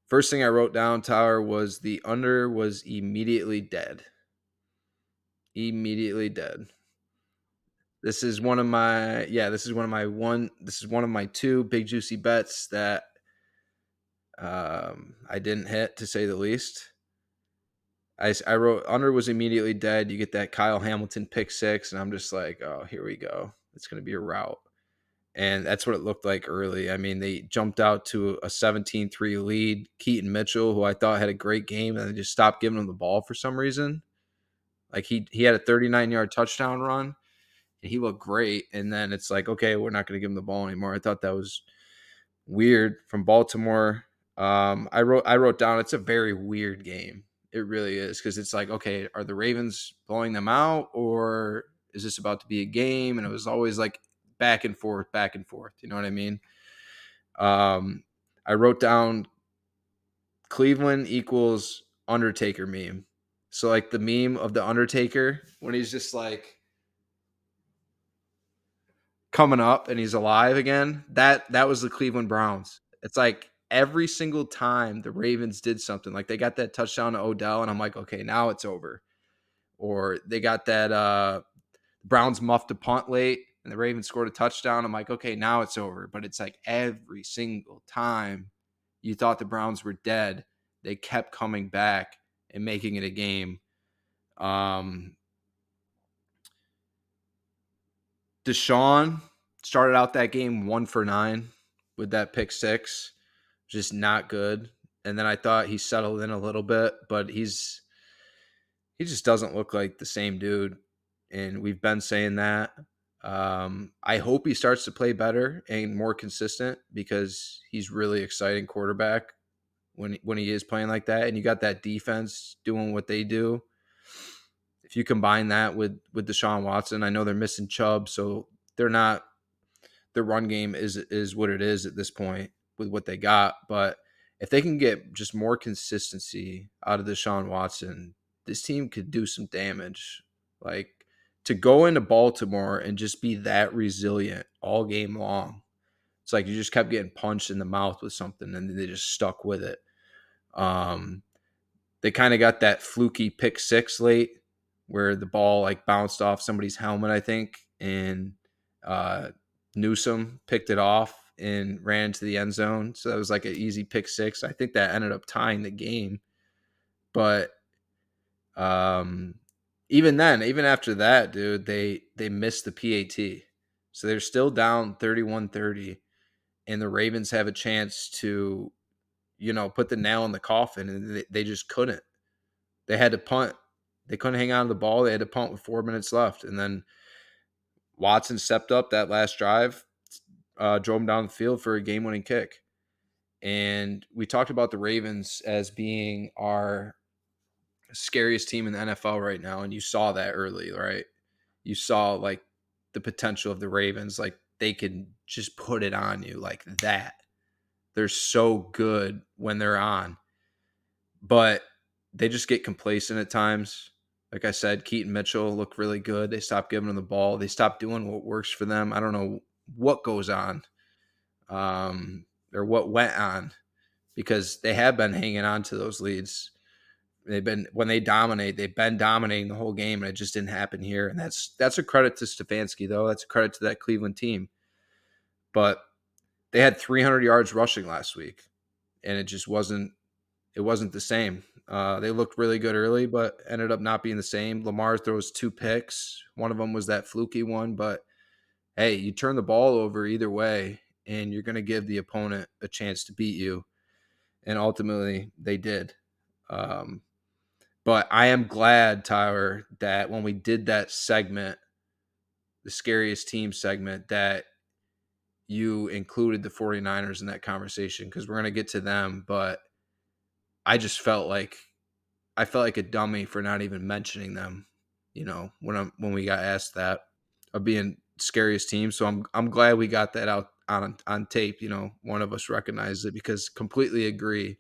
First thing I wrote down, Tower, was the under was immediately dead. Immediately dead. This is one of my this is one of my two big juicy bets that I didn't hit, to say the least. I wrote under was immediately dead. You get that Kyle Hamilton pick six, and I'm just like, oh, here we go. It's going to be a rout. And that's what it looked like early. I mean, they jumped out to a 17-3 lead. Keaton Mitchell, who I thought had a great game, and they just stopped giving him the ball for some reason. Like he had a 39-yard touchdown run, and he looked great. And then it's like, okay, we're not going to give him the ball anymore. I thought that was weird from Baltimore. I wrote down it's a very weird game. It really is, because it's like, okay, are the Ravens blowing them out, or is this about to be a game? And it was always like back and forth, back and forth. You know what I mean? Um, I wrote down Cleveland equals Undertaker meme. So like the meme of the Undertaker when he's just like coming up and he's alive again. That was the Cleveland Browns. It's like every single time the Ravens did something, like they got that touchdown to Odell, and I'm like, okay, now it's over. Or they got that Browns muffed a punt late and the Ravens scored a touchdown. I'm like, okay, now it's over. But it's like every single time you thought the Browns were dead, they kept coming back and making it a game. Um, Deshaun started out that game 1 for 9 with that pick six, just not good. And then I thought he settled in a little bit, but he just doesn't look like the same dude. And we've been saying that. I hope he starts to play better and more consistent because he's really exciting quarterback when he is playing like that. And you got that defense doing what they do. If you combine that with Deshaun Watson, I know they're missing Chubb, so they're not their run game is what it is at this point with what they got. But if they can get just more consistency out of Deshaun Watson, this team could do some damage. Like to go into Baltimore and just be that resilient all game long. It's like you just kept getting punched in the mouth with something and they just stuck with it. Um, they kind of got that fluky pick six late where the ball like bounced off somebody's helmet, I think, and uh, Newsom picked it off and ran into the end zone. So that was like an easy pick six. I think that ended up tying the game. But um, even then, even after that, dude, they missed the PAT. So they're still down 31-30, and the Ravens have a chance to, put the nail in the coffin, and they just couldn't. They had to punt. They couldn't hang on to the ball. They had to punt with 4 minutes left. And then Watson stepped up that last drive, drove him down the field for a game winning kick. And we talked about the Ravens as being our scariest team in the NFL right now. And you saw that early, right? You saw like the potential of the Ravens. Like they could just put it on you like that. They're so good when they're on. But they just get complacent at times. Like I said, Keaton Mitchell looked really good. They stopped giving him the ball. They stopped doing what works for them. I don't know what goes on, or what went on because they have been hanging on to those leads. They've been when they dominate, they've been dominating the whole game, and it just didn't happen here. And that's a credit to Stefanski, though. That's a credit to that Cleveland team. But they had 300 yards rushing last week, and it wasn't the same. They looked really good early, but ended up not being the same. Lamar throws 2 picks. One of them was that fluky one, but hey, you turn the ball over either way, and you're going to give the opponent a chance to beat you. And ultimately, they did. Um, but I am glad, Tyler, that when we did that segment, the scariest team segment, that you included the 49ers in that conversation because we're going to get to them. But I just felt like a dummy for not even mentioning them, when we got asked that of being scariest team. So I'm glad we got that out on tape. One of us recognized it because completely agree.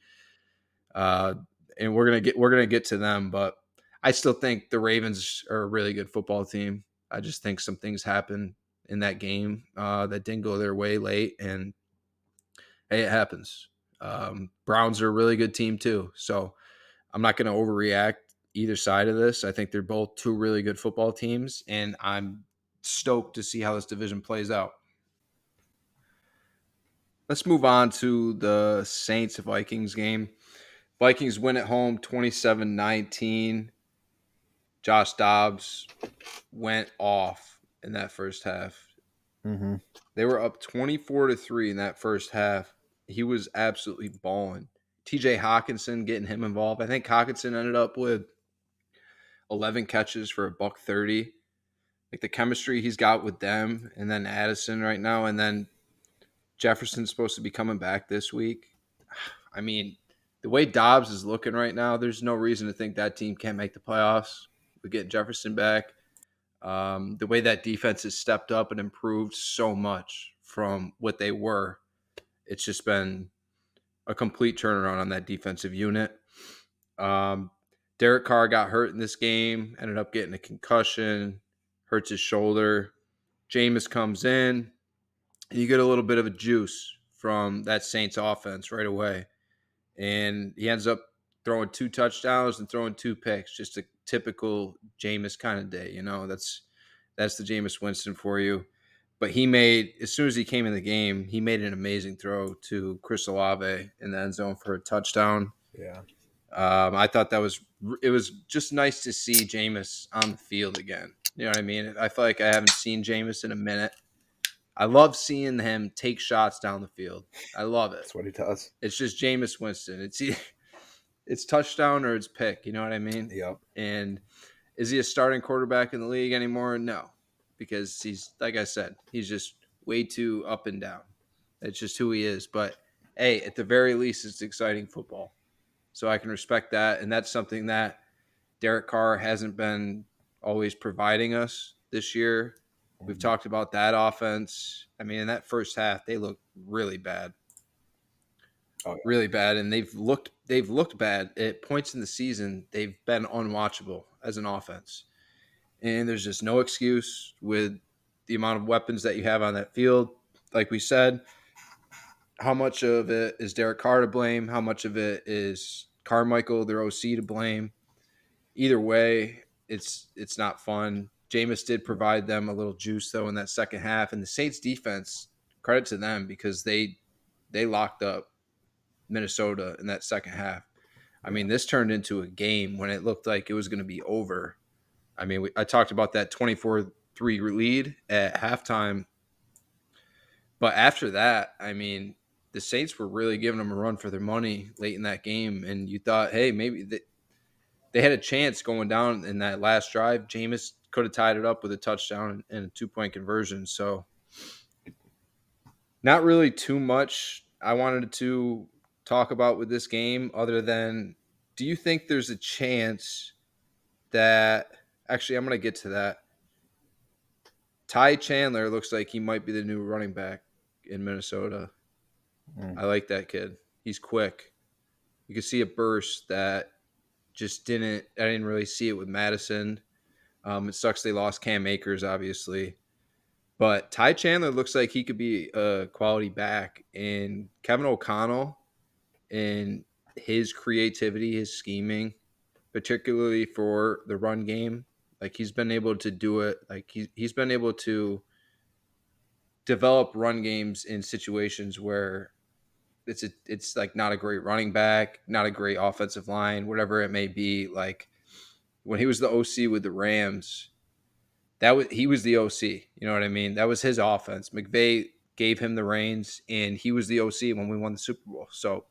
Uh, and we're gonna get to them, but I still think the Ravens are a really good football team. I just think some things happened in that game that didn't go their way late, and hey, it happens. Browns are a really good team too, so I'm not going to overreact either side of this. I think they're both two really good football teams, and I'm stoked to see how this division plays out. Let's move on to the Saints Vikings game. Vikings win at home 27-19. Josh Dobbs went off in that first half. Mm-hmm. They were up 24-3 in that first half. He was absolutely balling. TJ Hawkinson getting him involved. I think Hawkinson ended up with 11 catches for a buck 30. Like the chemistry he's got with them, and then Addison right now, and then Jefferson's supposed to be coming back this week. I mean, the way Dobbs is looking right now, there's no reason to think that team can't make the playoffs. We get Jefferson back. The way that defense has stepped up and improved so much from what they were, it's just been a complete turnaround on that defensive unit. Um, Derek Carr got hurt in this game, ended up getting a concussion, hurts his shoulder. Jameis comes in, and you get a little bit of a juice from that Saints offense right away. And he ends up throwing 2 touchdowns and throwing 2 picks. Just a typical Jameis kind of day, That's the Jameis Winston for you. But he made, as soon as he came in the game, he made an amazing throw to Chris Olave in the end zone for a touchdown. Yeah. I thought it was just nice to see Jameis on the field again. You know what I mean? I feel like I haven't seen Jameis in a minute. I love seeing him take shots down the field. I love it. That's what he does. It's just Jameis Winston. It's touchdown or it's pick. You know what I mean? Yep. And is he a starting quarterback in the league anymore? No, because he's, like I said, he's just way too up and down. That's just who he is. But hey, at the very least, it's exciting football. So I can respect that. And that's something that Derek Carr hasn't been always providing us this year. We've Mhm. talked about that offense. I mean, in that first half, they looked really bad, Oh yeah. really bad, and they've looked bad at points in the season. They've been unwatchable as an offense, and there's just no excuse with the amount of weapons that you have on that field. Like we said, how much of it is Derek Carr to blame? How much of it is Carmichael, their OC, to blame? Either way, it's not fun. Jameis did provide them a little juice though in that second half, and the Saints defense, credit to them because they locked up Minnesota in that second half. I Yeah. mean, this turned into a game when it looked like it was going to be over. I mean, I talked about that 24-3 lead at halftime, but after that, I mean, the Saints were really giving them a run for their money late in that game, and you thought, hey, maybe they had a chance going down in that last drive. Jameis could have tied it up with a touchdown and a 2-point conversion. So, not really too much I wanted to talk about with this game other than, do you think there's a chance that, actually, I'm going to get to that. Ty Chandler looks like he might be the new running back in Minnesota. Mm. I like that kid. He's quick. You can see a burst that I didn't really see it with Madison. It sucks they lost Cam Akers, obviously. But Ty Chandler looks like he could be a quality back. And Kevin O'Connell and his creativity, his scheming, particularly for the run game, like he's been able to do it. Like he's been able to develop run games in situations where it's like not a great running back, not a great offensive line, whatever it may be. Like when he was the OC with the Rams, he was the OC. You know what I mean? That was his offense. McVay gave him the reins, and he was the OC when we won the Super Bowl. So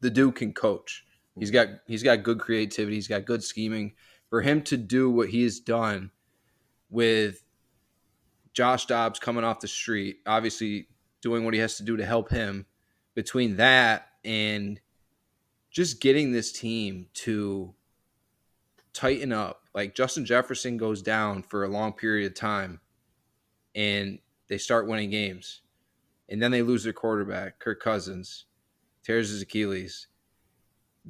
the dude can coach. He's got good creativity. He's got good scheming. For him to do what he has done with Josh Dobbs coming off the street, obviously doing what he has to do to help him. Between that and just getting this team to tighten up, like Justin Jefferson goes down for a long period of time, and they start winning games, and then they lose their quarterback, Kirk Cousins, tears his Achilles.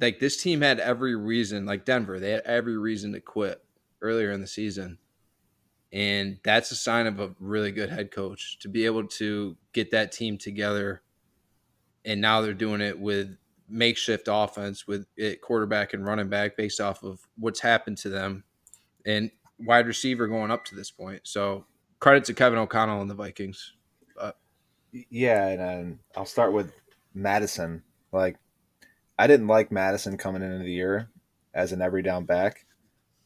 Like this team had every reason, like Denver, they had every reason to quit earlier in the season. And that's a sign of a really good head coach to be able to get that team together. And now they're doing it with makeshift offense with it quarterback and running back based off of what's happened to them and wide receiver going up to this point. So credit to Kevin O'Connell and the Vikings. Yeah, and I'll start with Madison. Like, I didn't like Madison coming into the year as an every down back,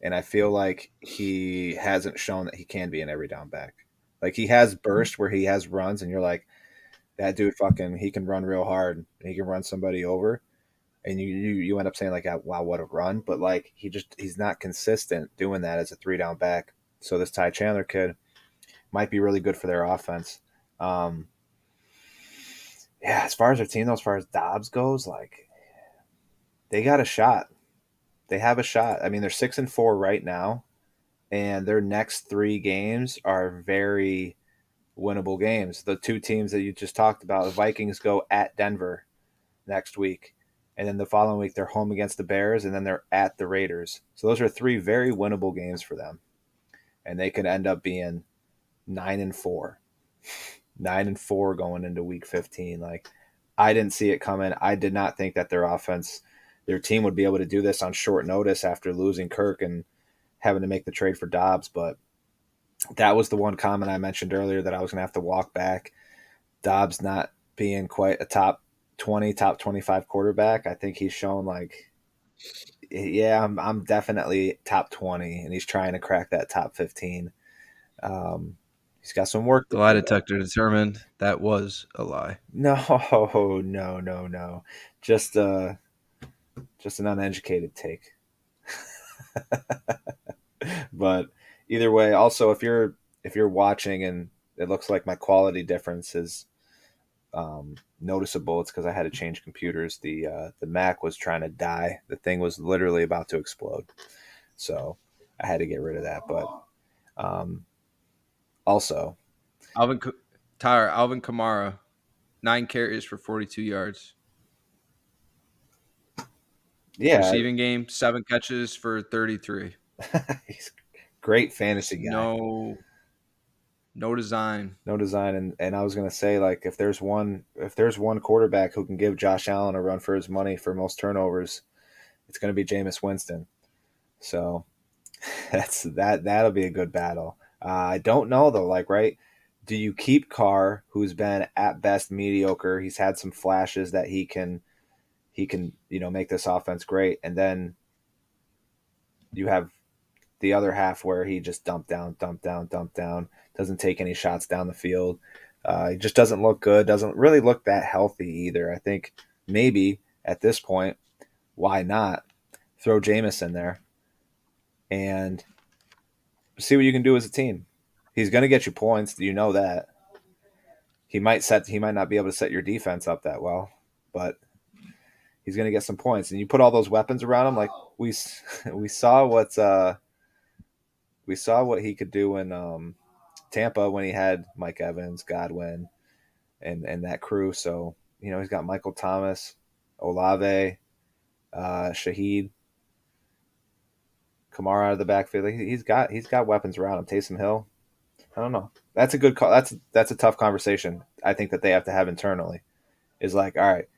and I feel like he hasn't shown that he can be an every down back. Like he has bursts where he has runs, and you're like, that dude fucking he can run real hard and he can run somebody over, and you end up saying like, wow, what a run. But like he's not consistent doing that as a 3 down back. So this Ty Chandler kid might be really good for their offense. Um, yeah, as far as their team, though, as far as Dobbs goes, like they got a shot. They have a shot. I mean, they're 6-4 right now, and their next 3 games are very winnable games. The 2 teams that you just talked about, the Vikings go at Denver next week, and then the following week they're home against the Bears, and then they're at the Raiders. So those are 3 very winnable games for them, and they could end up being 9-4, 9-4 going into Week 15. Like, I didn't see it coming. I did not think that their offense, their team would be able to do this on short notice after losing Kirk and having to make the trade for Dobbs. But that was the one comment I mentioned earlier that I was going to have to walk back. Dobbs not being quite a top 20, top 25 quarterback. I think he's shown like, yeah, I'm definitely top 20, and he's trying to crack that top 15. Um, he's got some work The to lie do, though. detector determined that was a lie. No, no, no, no. Just just an uneducated take. But either way, also if you're watching and it looks like my quality difference is noticeable, it's because I had to change computers. The Mac was trying to die. The thing was literally about to explode, so I had to get rid of that. But um, also, Alvin Tyler Alvin Kamara, 9 carries for 42 yards. yeah, Receiving game, 7 catches for 33. he's a great Just fantasy guy. no design. No design, and I was gonna say, like, if there's one quarterback who can give Josh Allen a run for his money for most turnovers, it's gonna be Jameis Winston. So that'll be a good battle. I don't know though, like, right? Do you keep Carr, who's been at best mediocre? He's had some flashes that he can make this offense great, and then you have the other half where he just dump down, dump down, dump down, doesn't take any shots down the field. He just doesn't look good, doesn't really look that healthy either. I think maybe at this point, why not throw Jameis in there and see what you can do as a team? He's going to get you points. You know that. He might not be able to set your defense up that well, but he's going to get some points. And you put all those weapons around him, like we we saw what he could do in Tampa when he had Mike Evans, Godwin, and that crew. So he's got Michael Thomas, Olave, Shaheed, Kamara out of the backfield. He's got weapons around him. Taysom Hill. I don't know. That's a good call. That's a tough conversation. I think that they have to have internally. Is like, all right,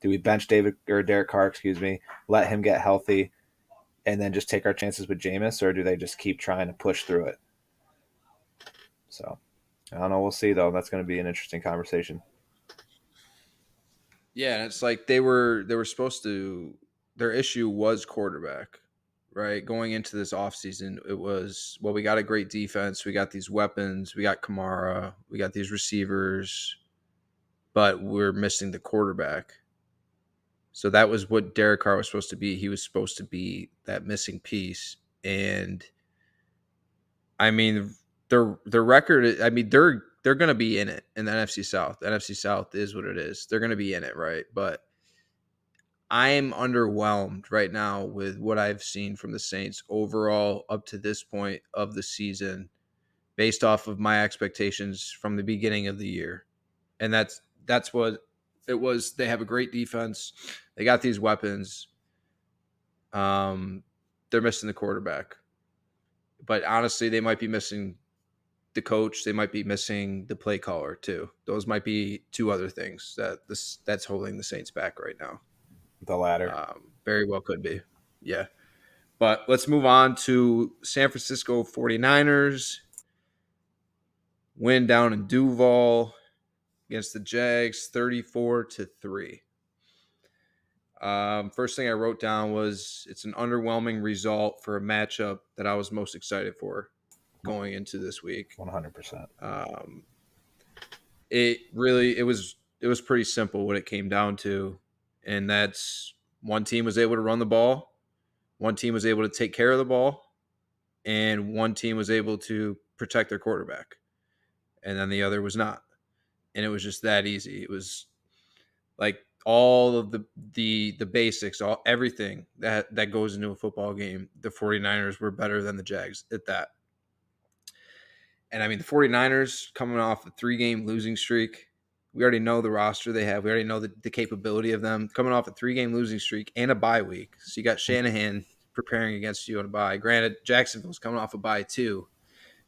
do we bench David or Derek Carr? Excuse me. Let him get healthy, and then just take our chances with Jameis, or do they just keep trying to push through it? So I don't know. We'll see though. That's going to be an interesting conversation. Yeah, and it's like they were supposed to. Their issue was quarterback, right? Going into this offseason, it was, well, we got a great defense, we got these weapons, we got Kamara, we got these receivers, but we're missing the quarterback. So that was what Derek Carr was supposed to be. He was supposed to be that missing piece, and I mean, their record. I mean, they're going to be in it in the NFC South. The NFC South is what it is. They're going to be in it, right? But I'm underwhelmed right now with what I've seen from the Saints overall up to this point of the season, based off of my expectations from the beginning of the year. And that's what it was. They have a great defense. They got these weapons. Um, they're missing the quarterback, but honestly, they might be missing the coach. They might be missing the play caller too. Those might be two other things that's holding the Saints back right now. The latter. Very well could be. Yeah. But let's move on to San Francisco 49ers. Win down in Duval against the Jags 34-3. First thing I wrote down was it's an underwhelming result for a matchup that I was most excited for going into this week. 100%. Um, it was pretty simple what it came down to, and that's one team was able to run the ball, one team was able to take care of the ball, and one team was able to protect their quarterback, and then the other was not. And it was just that easy. It was like all of the basics, everything that goes into a football game. The 49ers were better than the Jags at that. And I mean, the 49ers coming off a 3-game losing streak. We already know the roster they have. We already know the capability of them coming off a 3-game losing streak and a bye week. So you got Shanahan preparing against you on a bye. Granted, Jacksonville's coming off a bye too,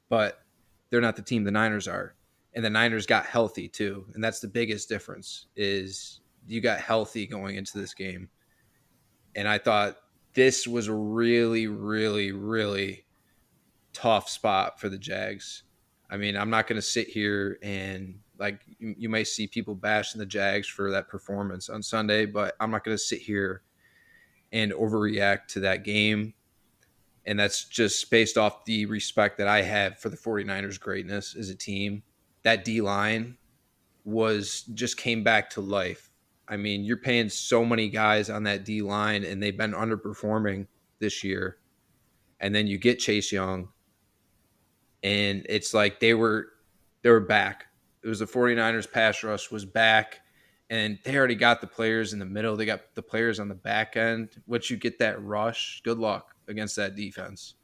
but they're not the team the Niners are. And the Niners got healthy too. And that's the biggest difference is you got healthy going into this game. And I thought this was a really, really, really tough spot for the Jags. I mean, I'm not going to sit here and like you may see people bashing the Jags for that performance on Sunday, but I'm not going to sit here and overreact to that game. And that's just based off the respect that I have for the 49ers greatness as a team. That D line was just came back to life. I mean, you're paying so many guys on that D line and they've been underperforming this year. And then you get Chase Young and it's like they were back. It was the 49ers pass rush was back and they already got the players in the middle. They got the players on the back end. Once you get that rush, good luck against that defense.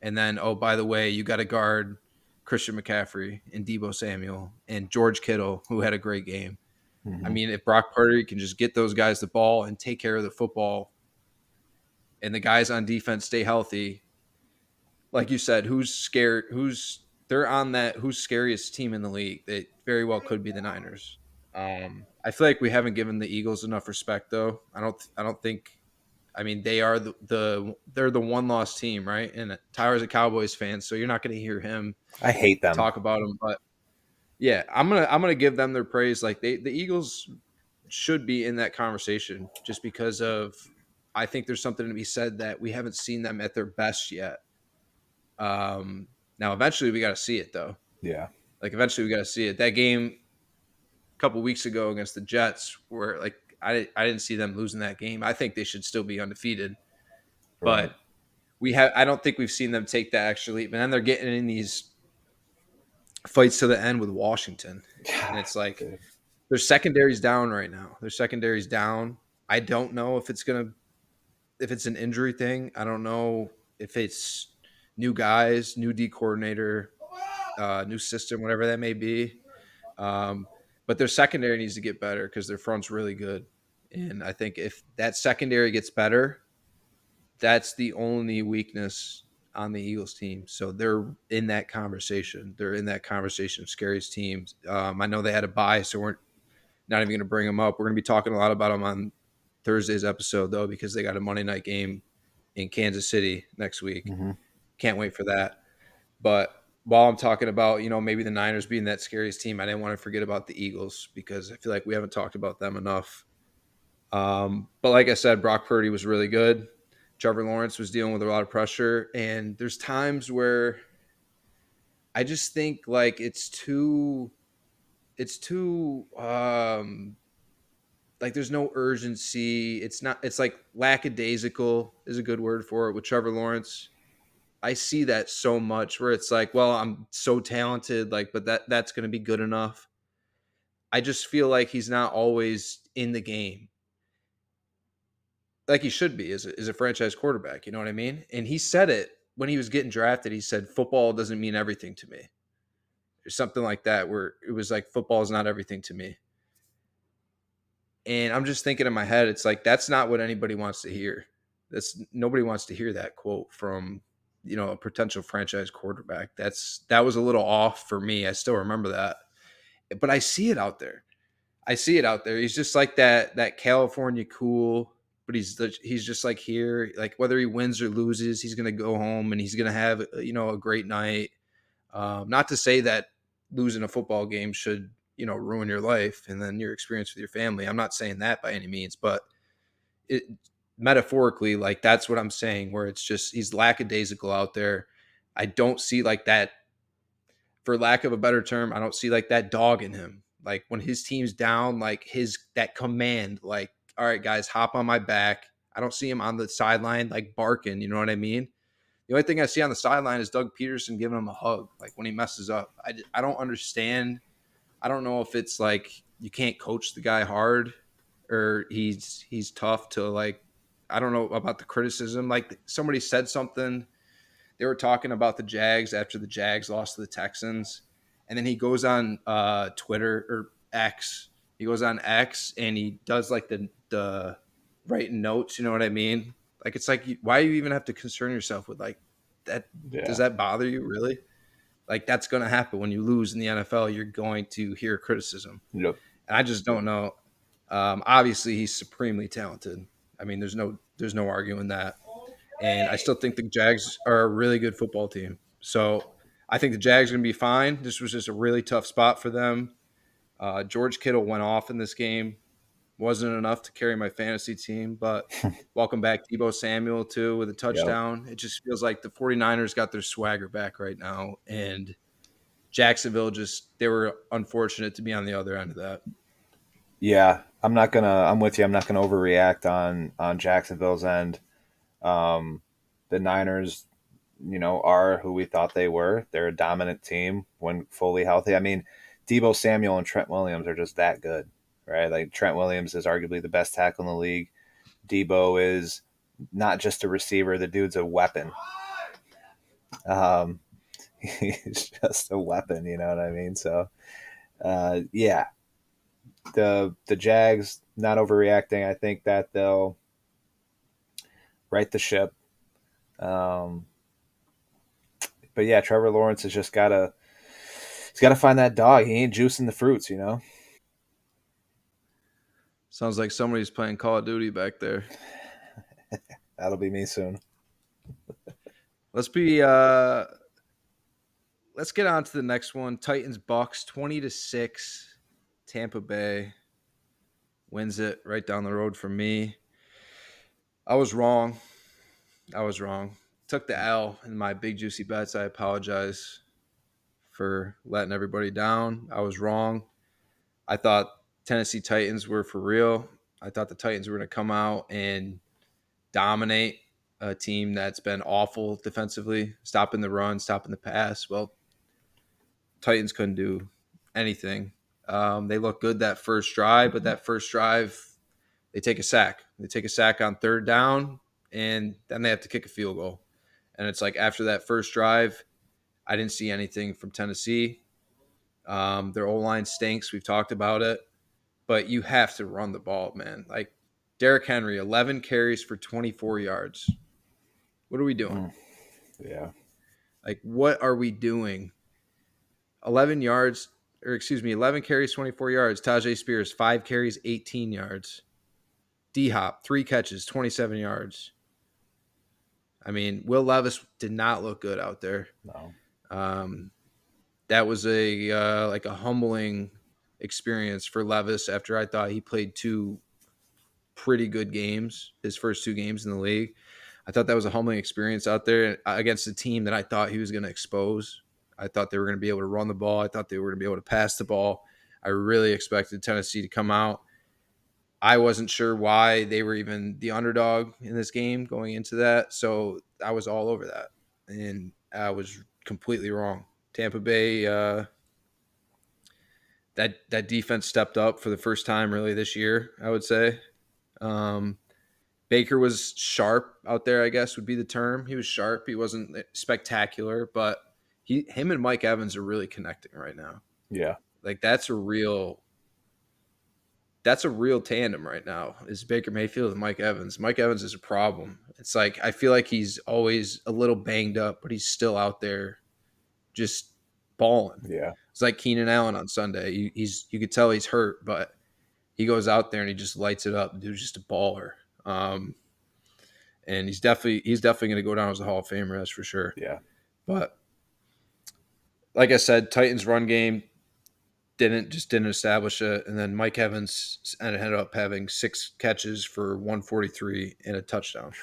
And then, oh, by the way, you got to guard Christian McCaffrey and Debo Samuel and George Kittle, who had a great game. I Mm-hmm. mean, if Brock Purdy can just get those guys the ball and take care of the football and the guys on defense stay healthy, like you said, who's scared? They're on that who's scariest team in the league? They very well could be the Niners. I feel like we haven't given the Eagles enough respect, though. I don't think. I mean, they are they're the one loss team, right? And Tyler's a Cowboys fan, so you're not going to hear him I hate them. talk about them. But yeah, I'm gonna give them their praise. Like the Eagles should be in that conversation just because of I think there's something to be said that we haven't seen them at their best yet. Now eventually we got to see it though. Yeah. Like eventually we got to see it. That game a couple weeks ago against the Jets, where like I didn't see them losing that game. I think they should still be undefeated, Right. but we have. I don't think we've seen them take that extra leap. And then they're getting in these fights to the end with Washington, and it's like Dude. their secondary's down right now. Their secondary's down. I don't know if it's an injury thing. I don't know if it's new guys, new D coordinator, new system, whatever that may be. Um, but their secondary needs to get better because their front's really good. And I think if that secondary gets better, that's the only weakness on the Eagles team. So they're in that conversation. They're in that conversation of scariest teams. I know they had a bye, so we're not even going to bring them up. We're going to be talking a lot about them on Thursday's episode, though, because they got a Monday night game in Kansas City next week. Mm-hmm. Can't wait for that. But while I'm talking about, maybe the Niners being that scariest team, I didn't want to forget about the Eagles because I feel like we haven't talked about them enough. But like I said, Brock Purdy was really good. Trevor Lawrence was dealing with a lot of pressure. And there's times where I just think like it's too like there's no urgency. It's like lackadaisical is a good word for it with Trevor Lawrence. I see that so much where it's like, well, I'm so talented, like, but that's going to be good enough. I just feel like he's not always in the game like he should be as a franchise quarterback. You know what I mean? And he said it when he was getting drafted. He said, "Football doesn't mean everything to me," or something like that. Where it was like, "Football is not everything to me." And I'm just thinking in my head, it's like that's not what anybody wants to hear. That's nobody wants to hear that quote from a potential franchise quarterback. That was a little off for me. I still remember that, but I see it out there. I see it out there. He's just like that California cool, but he's just like here. Like whether he wins or loses, he's gonna go home and he's gonna have a great night. Not to say that losing a football game should ruin your life and then your experience with your family. I'm not saying that by any means, but it metaphorically, like that's what I'm saying. Where it's just he's lackadaisical out there. I don't see like that, for lack of a better term. I don't see like that dog in him. Like when his team's down, like his that command, like all right, guys, hop on my back. I don't see him on the sideline like barking. You know what I mean? The only thing I see on the sideline is Doug Peterson giving him a hug, like when he messes up. I don't understand. I don't know if it's like you can't coach the guy hard or he's tough to like. I don't know about the criticism. Like somebody said something They were talking about the Jags after the Jags lost to the Texans, and then he goes on Twitter or X. He goes on X and he does like the writing notes. You know what I mean? Like it's like why do you even have to concern yourself with like that? Does Yeah. that bother you really? Like that's going to happen when you lose in the NFL. You're going to hear criticism, Yep. and I just don't know. Obviously, he's supremely talented. I mean, there's no arguing that. And I still think the Jags are a really good football team. So I think the Jags are going to be fine. This was just a really tough spot for them. George Kittle went off in this game. Wasn't enough to carry my fantasy team, but welcome back Debo Samuel too with a Yep. touchdown. It just feels like the 49ers got their swagger back right now. And Jacksonville just they were unfortunate to be on the other end of that. Yeah. I'm with you. I'm not gonna overreact on Jacksonville's end. Um, the Niners, are who we thought they were. They're a dominant team when fully healthy. I mean, Debo Samuel and Trent Williams are just that good, right? Like Trent Williams is arguably the best tackle in the league. Debo is not just a receiver; the dude's a weapon. Um, he's just a weapon. You know what I mean? So, yeah, the Jags not overreacting. I think that they'll right the ship. Um, but yeah, Trevor Lawrence has just gotta he's gotta find that dog. He ain't juicing the fruits. Sounds like somebody's playing Call of Duty back there. That'll be me soon. Let's be let's get on to the next one. Titans Bucks 20-6. Tampa Bay wins it right down the road from me. I was wrong. I was wrong. Took the L in my big juicy bets. I apologize for letting everybody down. I was wrong. I thought Tennessee Titans were for real. I thought the Titans were going to come out and dominate a team that's been awful defensively, stopping the run, stopping the pass. Well, Titans couldn't do anything. They look good that first drive, but that first drive, they take a sack. They take a sack on third down, and then they have to kick a field goal. And it's like after that first drive, I didn't see anything from Tennessee. Their O line stinks. We've talked about it, but you have to run the ball, man. Like Derrick Henry, 11 carries for 24 yards. What are we doing? Mm, yeah. Like, what are we doing? 11 yards, or excuse me, 11 carries, 24 yards. Tajay Spears, 5 carries, 18 yards. D Hop, 3 catches, 27 yards. I mean, Will Levis did not look good out there. No. Um, that was a like a humbling experience for Levis after I thought he played 2 pretty good games, his first 2 games in the league. I thought that was a humbling experience out there against a team that I thought he was going to expose. I thought they were going to be able to run the ball. I thought they were going to be able to pass the ball. I really expected Tennessee to come out. I wasn't sure why they were even the underdog in this game going into that. So I was all over that. And I was completely wrong. Tampa Bay, that defense stepped up for the first time really this year, I would say. Um, Baker was sharp out there, I guess would be the term. He was sharp. He wasn't spectacular, but him and Mike Evans are really connecting right now. Yeah. Like that's a real tandem right now is Baker Mayfield and Mike Evans. Mike Evans is a problem. It's like I feel like he's always a little banged up, but he's still out there just balling. Yeah. It's like Keenan Allen on Sunday. You could tell he's hurt, but he goes out there and he just lights it up. The dude's just a baller. And he's definitely going to go down as a Hall of Famer, that's for sure. Yeah. But like I said, Titans run game didn't establish it, and then Mike Evans ended up having 6 catches for 143 and a touchdown.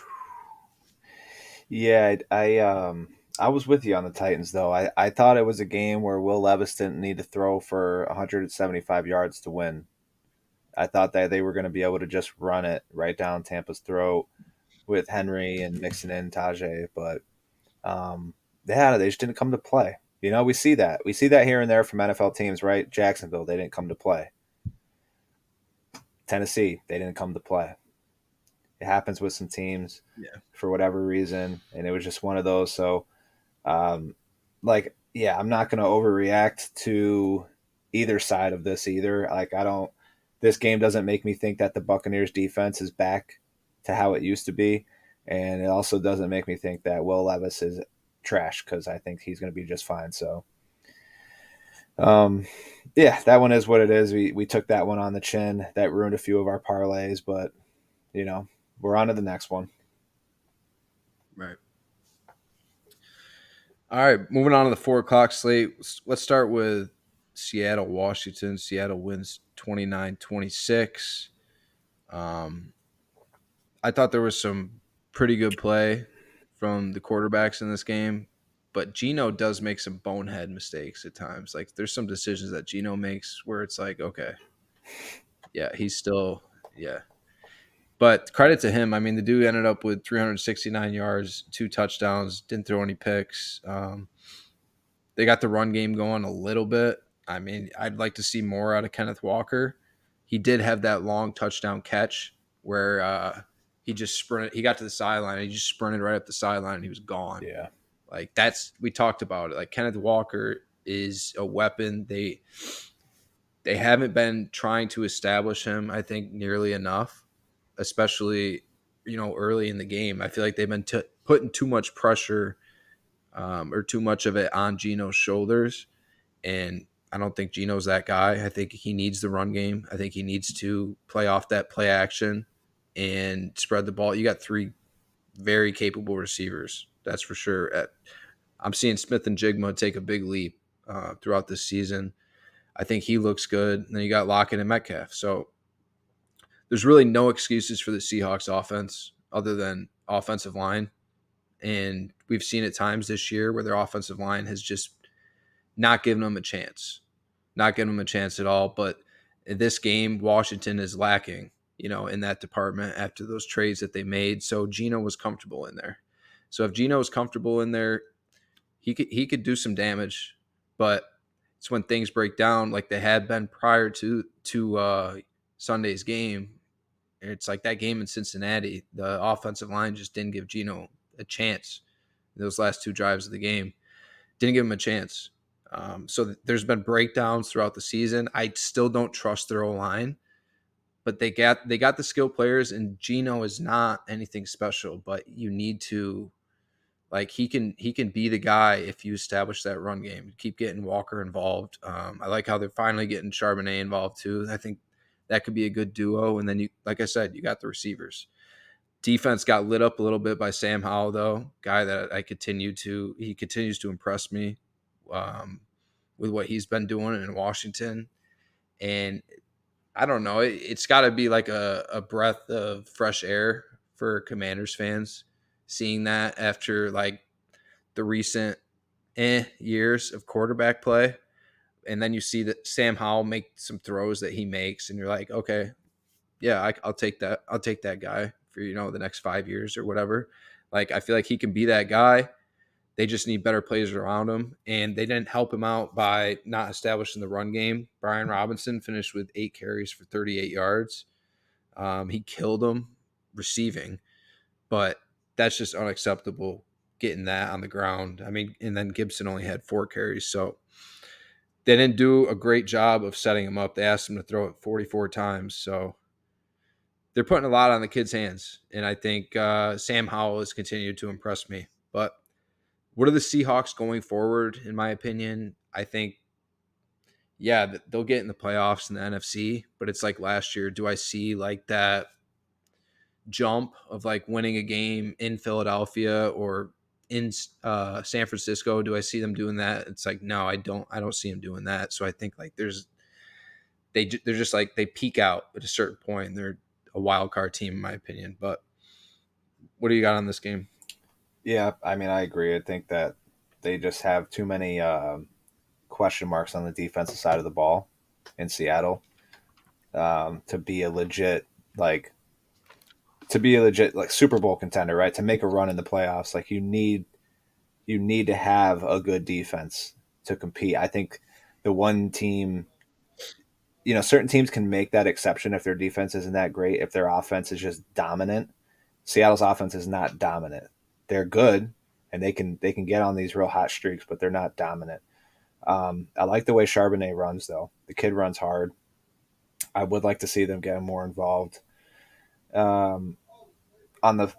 Yeah. I was with you on the Titans though. I thought it was a game where Will Levis didn't need to throw for 175 yards to win. I thought that they were going to be able to just run it right down Tampa's throat with Henry and Mixon and Tajay, but yeah, they just didn't come to play. We see that. We see that here and there from NFL teams, right? Jacksonville, they didn't come to play. Tennessee, they didn't come to play. It happens with some teams Yeah. for whatever reason, and it was just one of those. So Um, like, yeah, I'm not going to overreact to either side of this either. Like, I don't. This game doesn't make me think that the Buccaneers defense is back to how it used to be, and it also doesn't make me think that Will Levis is trash because I think he's going to be just fine. So, um, yeah, that one is what it is. We took that one on the chin. That ruined a few of our parlays, but you know, we're on to the next one. Right. All right, moving on to the 4 o'clock slate. Let's start with Seattle, Washington. Seattle wins 29-26. Um, I thought there was some pretty good play from the quarterbacks in this game, but Gino does make some bonehead mistakes at times. Like there's some decisions that Gino makes where it's like, okay, yeah, he's still, yeah. But credit to him. I mean, the dude ended up with 369 yards, 2 touchdowns, didn't throw any picks. They got the run game going a little bit. I mean, I'd like to see more out of Kenneth Walker. He did have that long touchdown catch where he just sprinted. He got to the sideline and he just sprinted right up the sideline and he was gone. Yeah, Like that's we talked about it. Like Kenneth Walker is a weapon. They haven't been trying to establish him, I think, nearly enough, especially early in the game. I feel like they've been putting too much pressure or too much of it on Gino's shoulders. And I don't think Gino's that guy. I think he needs the run game. I think he needs to play off that play action and spread the ball. You got three very capable receivers, that's for sure. I'm seeing Smith and Jigma take a big leap throughout this season. I think he looks good. And then you got Lockett and Metcalf. So there's really no excuses for the Seahawks offense other than offensive line. And we've seen at times this year where their offensive line has just not given them a chance, not giving them a chance at all. But in this game, Washington is lacking, in that department after those trades that they made. So Gino was comfortable in there. So if Gino was comfortable in there, he could do some damage. But it's when things break down like they had been prior to Sunday's game. It's like that game in Cincinnati. The offensive line just didn't give Gino a chance. Those last 2 drives of the game didn't give him a chance. So there's been breakdowns throughout the season. I still don't trust their O line, but they got the skill players, and Gino is not anything special. But you need to he can be the guy if you establish that run game. Keep getting Walker involved. I like how they're finally getting Charbonnet involved too. I think that could be a good duo. And then you, like I said, you got the receivers. Defense got lit up a little bit by Sam Howell, though. Guy that he continues to impress me um, with what he's been doing in Washington. And I don't know, it's got to be like a breath of fresh air for Commanders fans seeing that after like the recent years of quarterback play. And then you see that Sam Howell make some throws that he makes, and you're like, okay, yeah, I'll take that. I'll take that guy for the next 5 years or whatever. Like I feel like he can be that guy. They just need better players around him, and they didn't help him out by not establishing the run game. Brian Robinson finished with 8 carries for 38 yards. He killed him receiving, but that's just unacceptable. Getting that on the ground. I mean, and then Gibson only had 4 carries, so they didn't do a great job of setting him up. They asked him to throw it 44 times, so they're putting a lot on the kid's hands, and I think Sam Howell has continued to impress me. But what are the Seahawks going forward? In my opinion, I think yeah, they'll get in the playoffs in the NFC, but it's like last year. Do I see like that jump of like winning a game in Philadelphia or in San Francisco? Do I see them doing that? It's like no, I don't. I don't see them doing that. So I think like they're just like they peak out at a certain point. They're a wild card team in my opinion. But what do you got on this game? yeah. I mean, I agree. I think that they just have too many question marks on the defensive side of the ball in Seattle to be a legit like like Super Bowl contender, right? To make a run in the playoffs, like you need to have a good defense to compete. I think the one team, certain teams can make that exception if their defense isn't that great, if their offense is just dominant. Seattle's offense is not dominant. They're good and they can get on these real hot streaks, but they're not dominant. I like the way Charbonnet runs, though. The kid runs hard. I would like to see them get more involved. Um, on the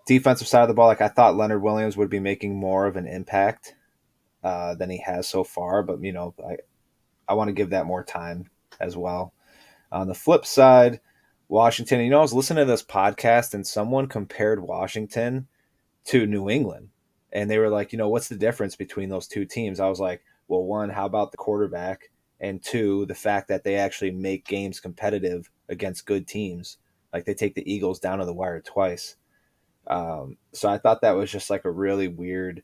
defensive side of the ball, like I thought Leonard Williams would be making more of an impact than he has so far, but I want to give that more time as well. On the flip side, Washington, I was listening to this podcast and someone compared Washington to New England. And they were like, what's the difference between those two teams? I was like, well, one, how about the quarterback? And two, the fact that they actually make games competitive against good teams. Like they take the Eagles down to the wire twice. So I thought that was just like a really weird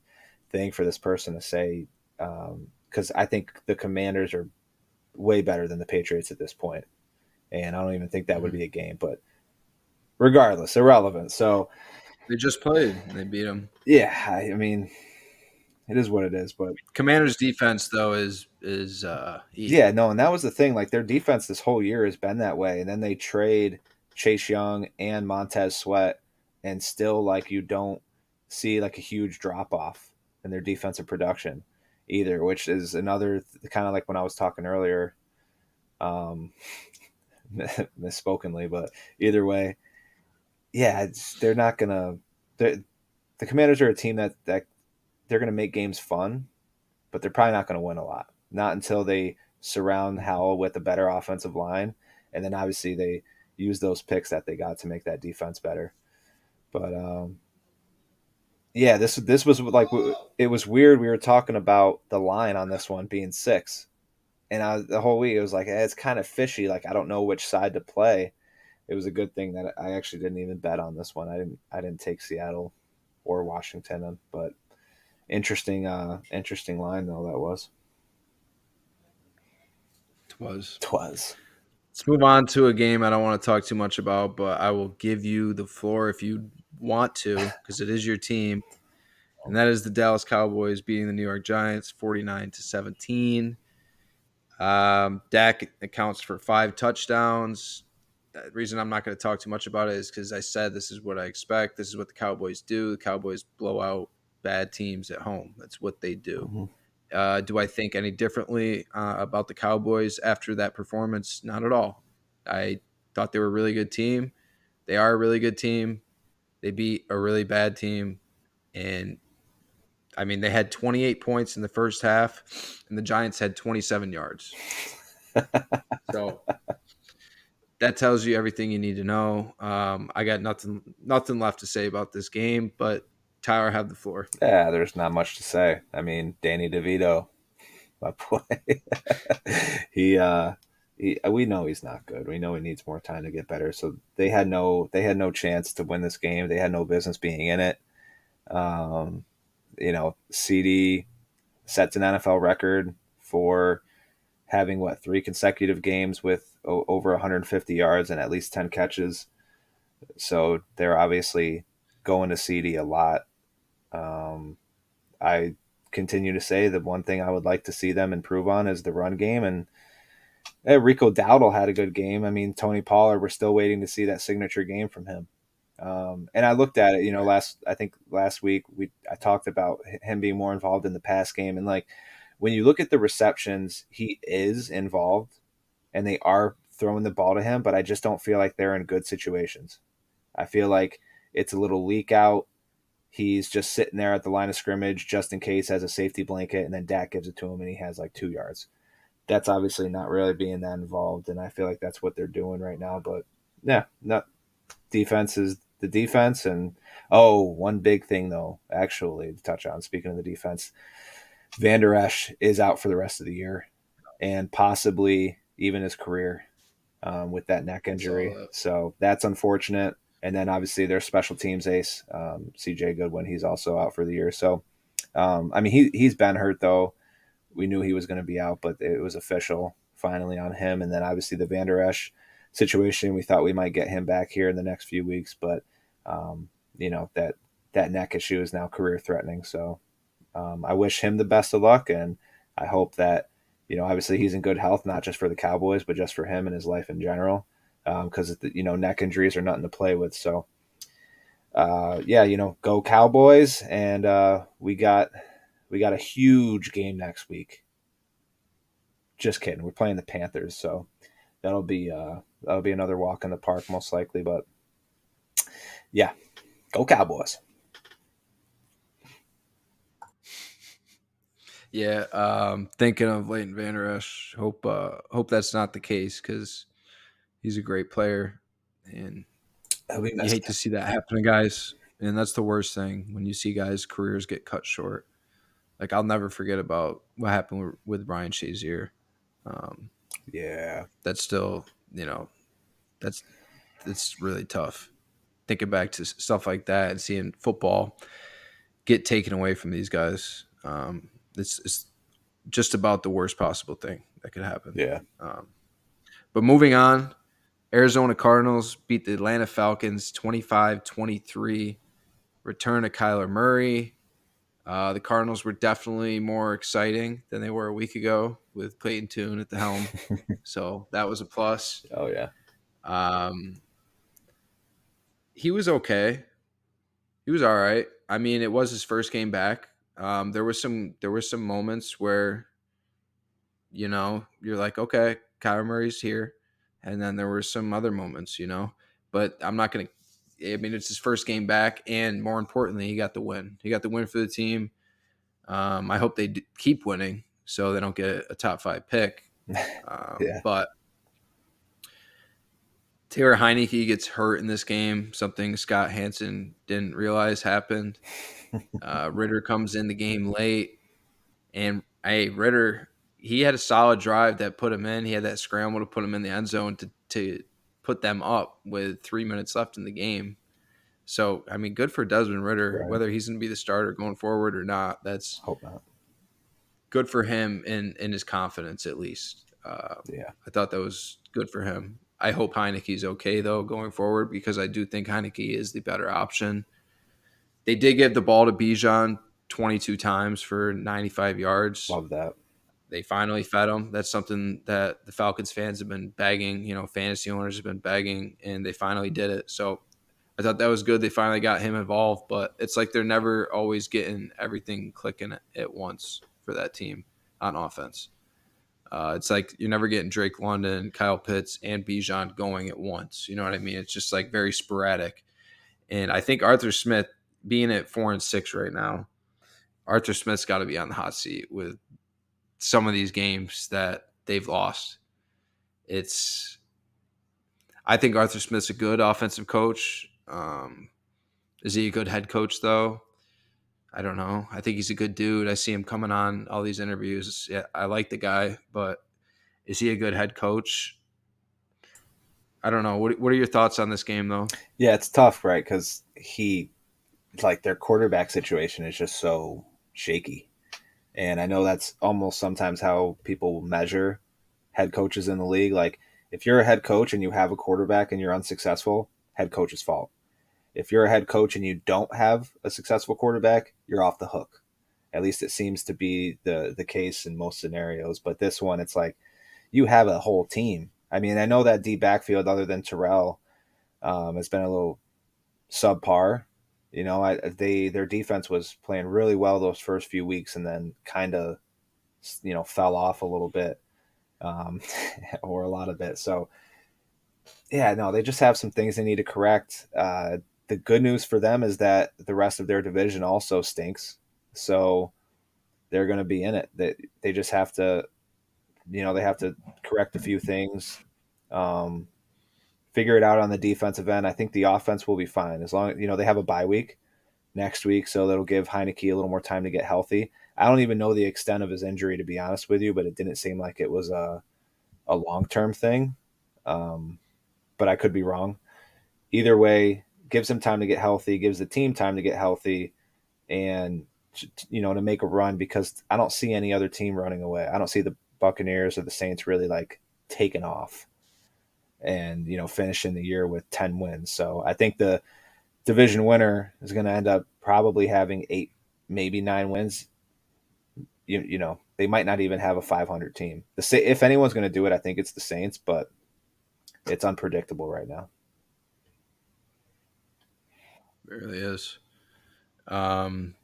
thing for this person to say. Because I think the Commanders are way better than the Patriots at this point. And I don't even think that would Mhm. be a game. But regardless, irrelevant. So, They just played and they beat them. yeah, I mean, it is what it is. But Commanders' defense though is yeah, eating. no, and that was the thing. Like their defense this whole year has been that way, and then they trade Chase Young and Montez Sweat, and still like you don't see like a huge drop off in their defensive production either, which is another kind of like when I was talking earlier, um, misspokenly, but either way, yeah, they're not gonna. The Commanders are a team that they're gonna make games fun, but they're probably not going to win a lot. Not until they surround Howell with a better offensive line, and then obviously they use those picks that they got to make that defense better. But yeah, this was like it was weird. We were talking about the line on this one being 6, and the whole week it was like it's kind of fishy. Like I don't know which side to play. It was a good thing that I actually didn't even bet on this one. I didn't take Seattle or Washington, but interesting line though that was. It was. Twas. Let's move on to a game I don't want to talk too much about, but I will give you the floor if you want to, because it is your team. And that is the Dallas Cowboys beating the New York Giants 49-17. Dak accounts for 5 touchdowns. The reason I'm not going to talk too much about it is because I said this is what I expect. This is what the Cowboys do. The Cowboys blow out bad teams at home. That's what they do. Mm-hmm. Do I think any differently about the Cowboys after that performance? Not at all. I thought they were a really good team. They are a really good team. They beat a really bad team. And I mean, they had 28 points in the first half, and the Giants had 27 yards. So that tells you everything you need to know. I got nothing left to say about this game, but Tyler, have the floor. Yeah, there's not much to say. I mean, Danny DeVito, my boy. he we know he's not good. We know he needs more time to get better. So they had no chance to win this game. They had no business being in it. Um, CD sets an NFL record for having what 3 consecutive games with over 150 yards and at least 10 catches. So they're obviously going to CD a lot. Um, I continue to say the one thing I would like to see them improve on is the run game. And Rico Dowdle had a good game. I mean, Tony Pollard, we're still waiting to see that signature game from him. And I looked at it, Right. I think last week I talked about him being more involved in the pass game. And like when you look at the receptions, he is involved and they are throwing the ball to him, but I just don't feel like they're in good situations. I feel like it's a little leak out. He's just sitting there at the line of scrimmage just in case as a safety blanket, and then Dak gives it to him and he has like 2 yards. That's obviously not really being that involved, and I feel like that's what they're doing right now. But yeah, no, defense is the defense. And one big thing though, actually, to touch on, speaking of the defense, Van Der Esch is out for the rest of the year and possibly even his career with that neck I saw injury. that. So that's unfortunate. And then obviously their special teams ace, CJ Goodwin, he's also out for the year. So, I mean, he's been hurt though. We knew he was going to be out, but it was official finally on him. And then obviously the Van Der Esch situation, we thought we might get him back here in the next few weeks, but um, that neck issue is now career threatening. So I wish him the best of luck, and I hope that obviously he's in good health, not just for the Cowboys, but just for him and his life in general. Because neck injuries are nothing to play with. So Yeah, go Cowboys, and we got a huge game next week. Just kidding, we're playing the Panthers, so that'll be another walk in the park most likely. But yeah, go Cowboys. Yeah, thinking of Leighton Vander Esch. Hope that's not the case because he's a great player, and We you missed hate him. to see that happen to guys. And that's the worst thing when you see guys' careers get cut short. Like I'll never forget about what happened with Ryan Shazier. Um, Yeah. that's still, that's really tough. Thinking back to stuff like that and seeing football get taken away from these guys, it's just about the worst possible thing that could happen. Yeah. Um, but moving on, Arizona Cardinals beat the Atlanta Falcons 25-23. Return of Kyler Murray. The Cardinals were definitely more exciting than they were a week ago with Clayton Tune at the helm. So that was a plus. Oh yeah. Um, he was okay. He was all right. I mean, it was his first game back. There were some moments where you're like, okay, Kyler Murray's here, and then there were some other moments, But I'm not gonna. I mean, it's his first game back, and more importantly, he got the win. He got the win for the team. I hope they keep winning so they don't get a top 5 pick. Yeah. But Taylor Heineke gets hurt in this game, something Scott Hansen didn't realize happened. Ritter comes in the game late, and hey, Ritter, he had a solid drive that put him in. He had that scramble to put him in the end zone to put them up with 3 minutes left in the game. So, I mean, good for Desmond Ritter, Right. whether he's going to be the starter going forward or not. That's Hope not. good for him in his confidence, at least. Yeah. I thought that was good for him. I hope Heineke's okay, though, going forward, because I do think Heineke is the better option. They did give the ball to Bijan 22 times for 95 yards. Love that. They finally fed him. That's something that the Falcons fans have been begging, fantasy owners have been begging, and they finally did it. So I thought that was good. They finally got him involved, but it's like they're never always getting everything clicking at once for that team on offense. It's like you're never getting Drake London, Kyle Pitts, and Bijan going at once. You know what I mean? It's just like very sporadic. And I think Arthur Smith, being at 4-6 right now, Arthur Smith's got to be on the hot seat with some of these games that they've lost. It's I think Arthur Smith's a good offensive coach. Is he a good head coach though? I don't know. I think he's a good dude. I see him coming on all these interviews. Yeah, I like the guy, but is he a good head coach? I don't know. What are your thoughts on this game though? Yeah, it's tough, right? Because like their quarterback situation is just so shaky. And I know that's almost sometimes how people measure head coaches in the league. Like if you're a head coach and you have a quarterback and you're unsuccessful, head coach's fault. If you're a head coach and you don't have a successful quarterback, you're off the hook. At least it seems to be the case in most scenarios. But this one, it's like you have a whole team. I mean, I know that deep backfield, other than Terrell, has been a little subpar. Their defense was playing really well those first few weeks, and then kind of fell off a little bit, um, or a lot of it. So yeah, no, they just have some things they need to correct. The good news for them is that the rest of their division also stinks, so they're going to be in it. They just have to, they have to correct a few things. Um, Figure it out on the defensive end. I think the offense will be fine as long as they have a bye week next week, so that'll give Heineke a little more time to get healthy. I don't even know the extent of his injury, to be honest with you, but it didn't seem like it was a long term thing. Um, but I could be wrong. Either way, gives him time to get healthy, gives the team time to get healthy, and to make a run, because I don't see any other team running away. I don't see the Buccaneers or the Saints really like taking off and finishing the year with 10 wins. So I think the division winner is going to end up probably having 8, maybe 9 wins. They might not even have a 500 team. If anyone's going to do it, I think it's the Saints, but it's unpredictable right now. It really is. Um,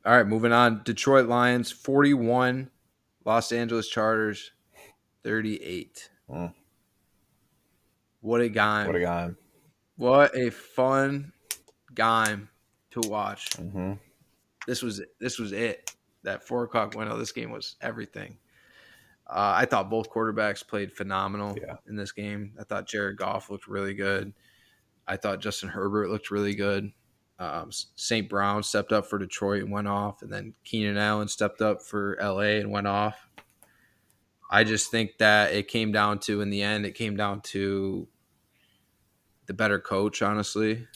all right, moving on. Detroit Lions 41, Los Angeles Chargers 38. Mm, What a what a game. guy. What a fun game to watch. Hmm. This was it. That 4 o'clock window. This game was everything. I thought both quarterbacks played phenomenal Yeah. in this game. I thought Jared Goff looked really good. I thought Justin Herbert looked really good. St. Brown stepped up for Detroit and went off, and then Keenan Allen stepped up for LA and went off. I just think that it came down to, in the end, it came down to the better coach, honestly.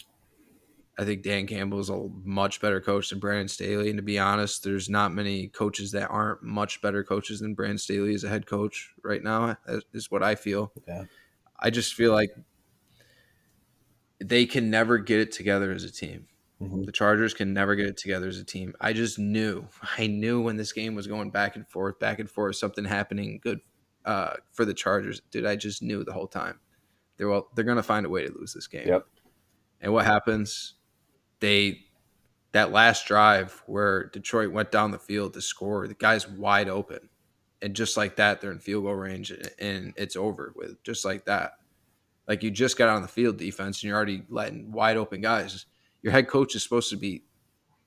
I think Dan Campbell is a much better coach than Brandon Staley. And to be honest, there's not many coaches that aren't much better coaches than Brandon Staley as a head coach right now, is what I feel. Yeah. I just feel like they can never get it together as a team. Hmm. The Chargers can never get it together as a team. I just knew. I knew when this game was going back and forth, something happening good for the Chargers. Dude, I just knew the whole time. They're going to find a way to lose this game. Yep. And what happens? They that last drive where Detroit went down the field to score, the guy's wide open. And just like that, they're in field goal range and it's over with just like that. Like you just got on the field defense and you're already letting wide open guys. Your head coach is supposed to be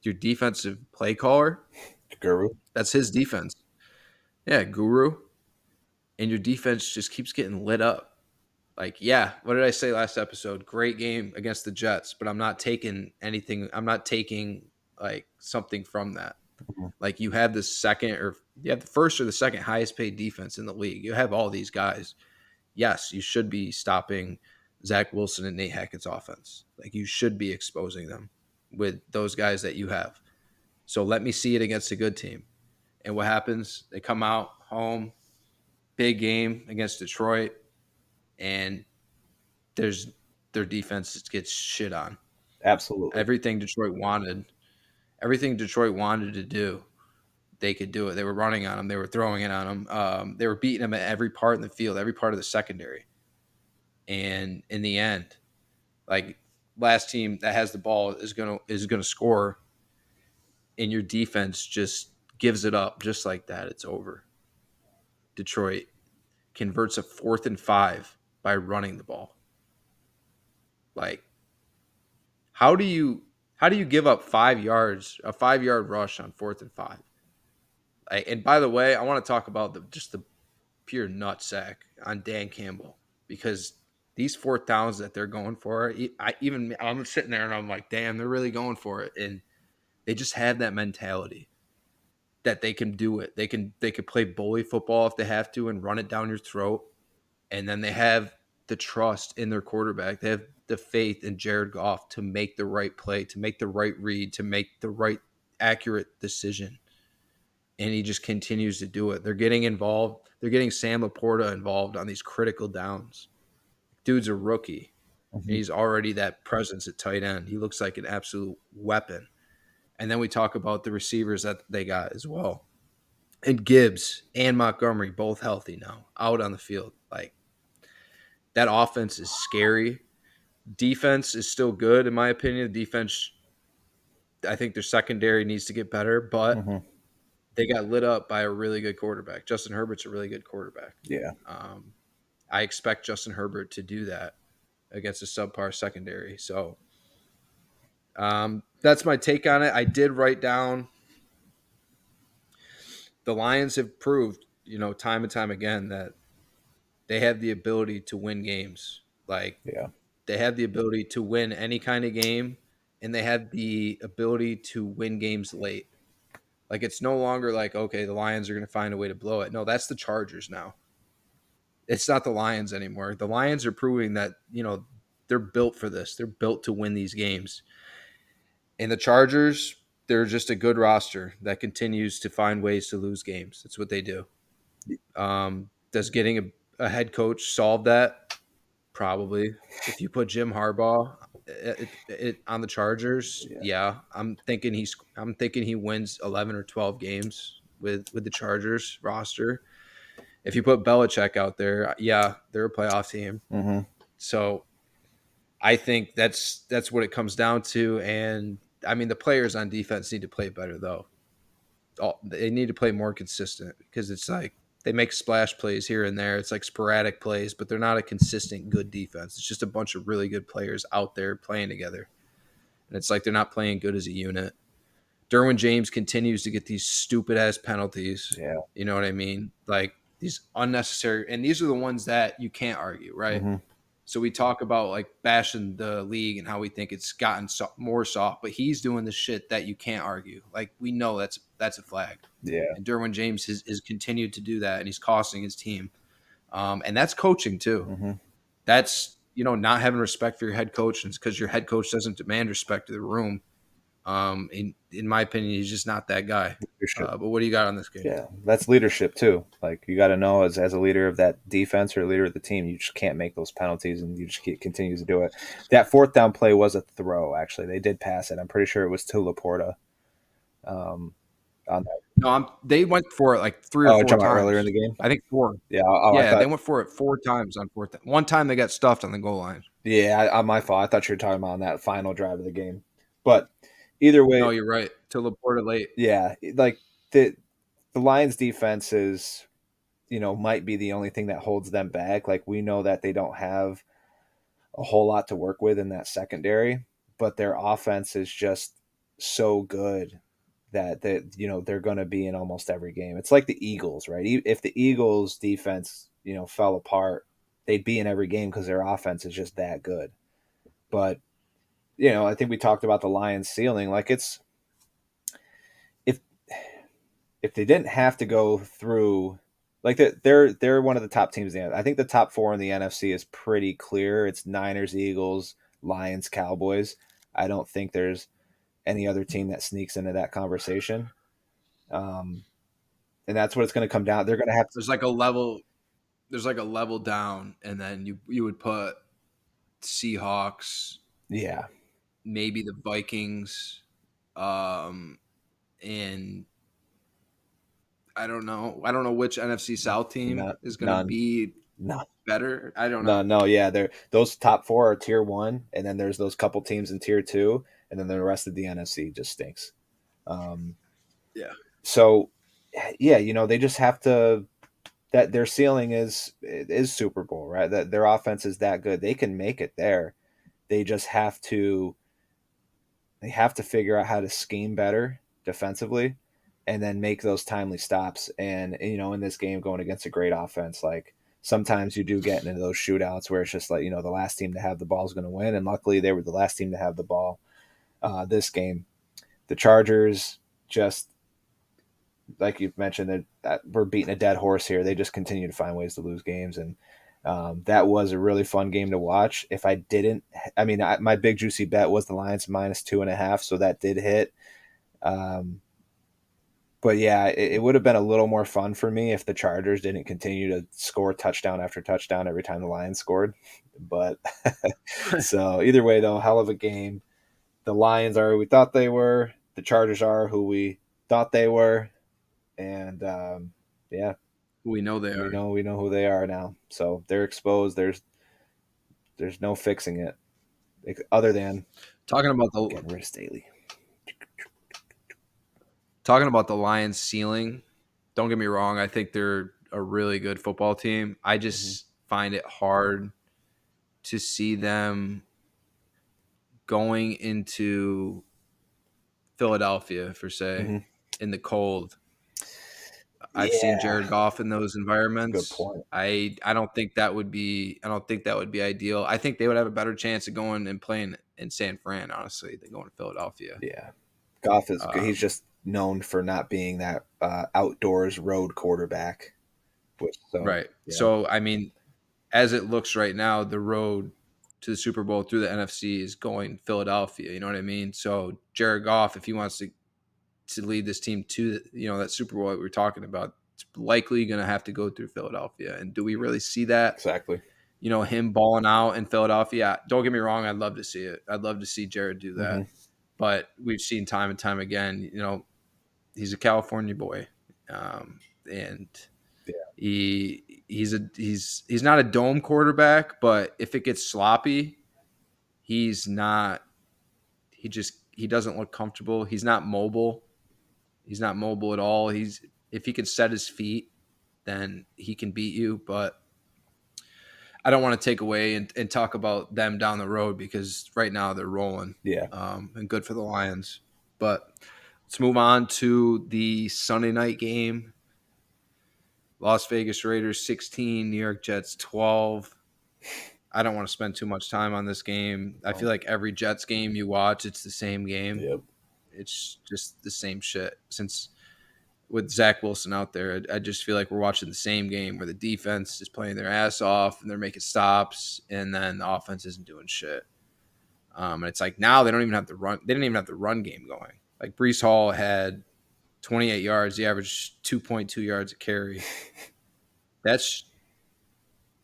your defensive play caller. Guru. That's his defense. Yeah, guru. And your defense just keeps getting lit up. Like, yeah, what did I say last episode? Great game against the Jets, but I'm not taking anything. I'm not taking like something from that. Mhm. Like you have the second or you have the first or the second highest paid defense in the league. You have all these guys. Yes, you should be stopping Zach Wilson and Nate Hackett's offense. Like you should be exposing them with those guys that you have. So let me see it against a good team. And what happens? They come out home, big game against Detroit, and there's their defense gets shit on. Absolutely. Everything Detroit wanted to do, they could do it. They were running on them. They were throwing it on them. They were beating them at every part in the field, every part of the secondary. And in the end, like last team that has the ball is gonna score, and your defense just gives it up just like that. It's over. Detroit converts a 4th and 5 by running the ball. Like how do you give up 5 yards, a 5 yard rush on 4th and 5? Like, and by the way, I want to talk about the pure nutsack on Dan Campbell because these 4th downs that they're going for, I'm sitting there and I'm like, damn, they're really going for it, and they just have that mentality that they can do it. They can play bully football if they have to and run it down your throat, and then they have the trust in their quarterback. They have the faith in Jared Goff to make the right play, to make the right read, to make the right accurate decision. And he just continues to do it. They're getting involved. They're getting Sam Laporta involved on these critical downs. Dude's a rookie, and Hmm. he's already that presence at tight end. He looks like an absolute weapon. And then we talk about the receivers that they got as well. And Gibbs and Montgomery both healthy now, out on the field. Like that offense is scary. Defense is still good in my opinion. The defense, I think their secondary needs to get better, but Hmm. they got lit up by a really good quarterback. Justin Herbert's a really good quarterback. Yeah. Um, I expect Justin Herbert to do that against a subpar secondary. So that's my take on it. I did write down the Lions have proved, time and time again that they have the ability to win games. Like Yeah. they have the ability to win any kind of game, and they have the ability to win games late. Like it's no longer like, okay, the Lions are going to find a way to blow it. No, that's the Chargers now. It's not the Lions anymore. The Lions are proving that, they're built for this. They're built to win these games. And the Chargers, they're just a good roster that continues to find ways to lose games. That's what they do. Does getting a head coach solve that? Probably. If you put Jim Harbaugh on the Chargers, Yeah. yeah, I'm thinking he wins 11 or 12 games with the Chargers roster. If you put Belichick out there, yeah, they're a playoff team. Hmm. So I think that's what it comes down to. And I mean, the players on defense need to play better though. They need to play more consistent because it's like they make splash plays here and there. It's like sporadic plays, but they're not a consistent good defense. It's just a bunch of really good players out there playing together. And it's like they're not playing good as a unit. Derwin James continues to get these stupid ass penalties. Yeah. You know what I mean? Like these unnecessary, and these are the ones that you can't argue, right? Mm-hmm. So we talk about like bashing the league and how we think it's gotten more soft, but he's doing the shit that you can't argue. Like we know that's a flag, Yeah. and Derwin James has continued to do that, and he's costing his team. And that's coaching too. Mm-hmm. That's not having respect for your head coach, and because your head coach doesn't demand respect to the room. In my opinion, he's just not that guy. Leadership. But what do you got on this game? Yeah, that's leadership too. Like you got to know as a leader of that defense or a leader of the team, you just can't make those penalties, and you just continues to do it. That fourth down play was a throw. Actually, they did pass it. I'm pretty sure it was to Laporta. Um, on that. No, they went for it like three or Oh, you're four talking about earlier in times. the game. I think four. Yeah. Oh, I Yeah, they thought. went for it four times on fourth. One time they got stuffed on the goal line. Yeah, my fault. I thought you were talking about on that final drive of the game. But either way, No, you're right. To Laporta late. yeah, like the Lions defense is, might be the only thing that holds them back. Like we know that they don't have a whole lot to work with in that secondary, but their offense is just so good that they're going to be in almost every game. It's like the Eagles, right? If the Eagles defense, fell apart, they'd be in every game because their offense is just that good. But I think we talked about the Lions ceiling. Like if if they didn't have to go through, like they're one of the top teams in the, I think the top four in the NFC is pretty clear. It's Niners, Eagles, Lions, Cowboys. I don't think there's any other team that sneaks into that conversation. Um, and that's what it's going to come down. They're going to have to, There's like a level. There's like a level down, and then you would put Seahawks, yeah, maybe the Vikings, um, and I don't know. I don't know which NFC South team not is going to none, be no, better. I don't no, know. no. Yeah, those top four are tier one, and then there's those couple teams in tier two, and then the rest of the NFC just stinks. Um, Yeah. so, yeah, they just have to. That their ceiling is Super Bowl, right? That their offense is that good. They can make it there. They just have to figure out how to scheme better defensively and then make those timely stops. And in this game going against a great offense, like sometimes you do get into those shootouts where it's just like, the last team to have the ball is going to win. And luckily they were the last team to have the ball this game. The Chargers just, like you've mentioned, that we're beating a dead horse here. They just continue to find ways to lose games, and that was a really fun game to watch. If I didn't, I mean, my big juicy bet was the Lions -2.5, so that did hit. Um, but yeah, it would have been a little more fun for me if the Chargers didn't continue to score touchdown after touchdown every time the Lions scored. But so either way, though, hell of a game. The Lions are who we thought they were. The Chargers are who we thought they were, and yeah, We know they we are. know who they are now. So they're exposed. There's no fixing it, other than Talking about the getting rid of Staley. talking about the Lions ceiling. Don't get me wrong. I think they're a really good football team. I Mm-hmm. just find it hard to see them going into Philadelphia, for say, Mm-hmm. in the cold. I've seen Yeah, Jared Goff in those good environments. point. I don't think that would be ideal. I think they would have a better chance of going and playing in San Fran, honestly, than going to Philadelphia. Yeah, Goff is good. He's Um, just known for not being that outdoors road quarterback. So right. yeah, So I mean, as it looks right now, the road to the Super Bowl through the NFC is going Philadelphia. You know what I mean? So Jared Goff, if he wants to lead this team to that Super Bowl that we were talking about, it's likely going to have to go through Philadelphia. And do we really see that? exactly. Him balling out in Philadelphia. Don't get me wrong, I'd love to see it. I'd love to see Jared do Mm-hmm. that. But we've seen time and time again, he's a California boy, and Yeah. he's not a dome quarterback. But if it gets sloppy, he's not. He doesn't look comfortable. He's not mobile. He's not mobile at all. He's if he can set his feet, then he can beat you. But I don't want to take away and talk about them down the road because right now they're rolling, Yeah. and good for the Lions. But let's move on to the Sunday night game. Las Vegas Raiders 16, New York Jets 12. I don't want to spend too much time on this game. I feel like every Jets game you watch, it's the same game. Yep. It's just the same shit. Since with Zach Wilson out there, I just feel like we're watching the same game where the defense is playing their ass off and they're making stops, and then the offense isn't doing shit. And it's like now they don't even have the run. They didn't even have the run game going. Like Brees Hall had 28 yards. He averaged 2.2 yards a carry. That's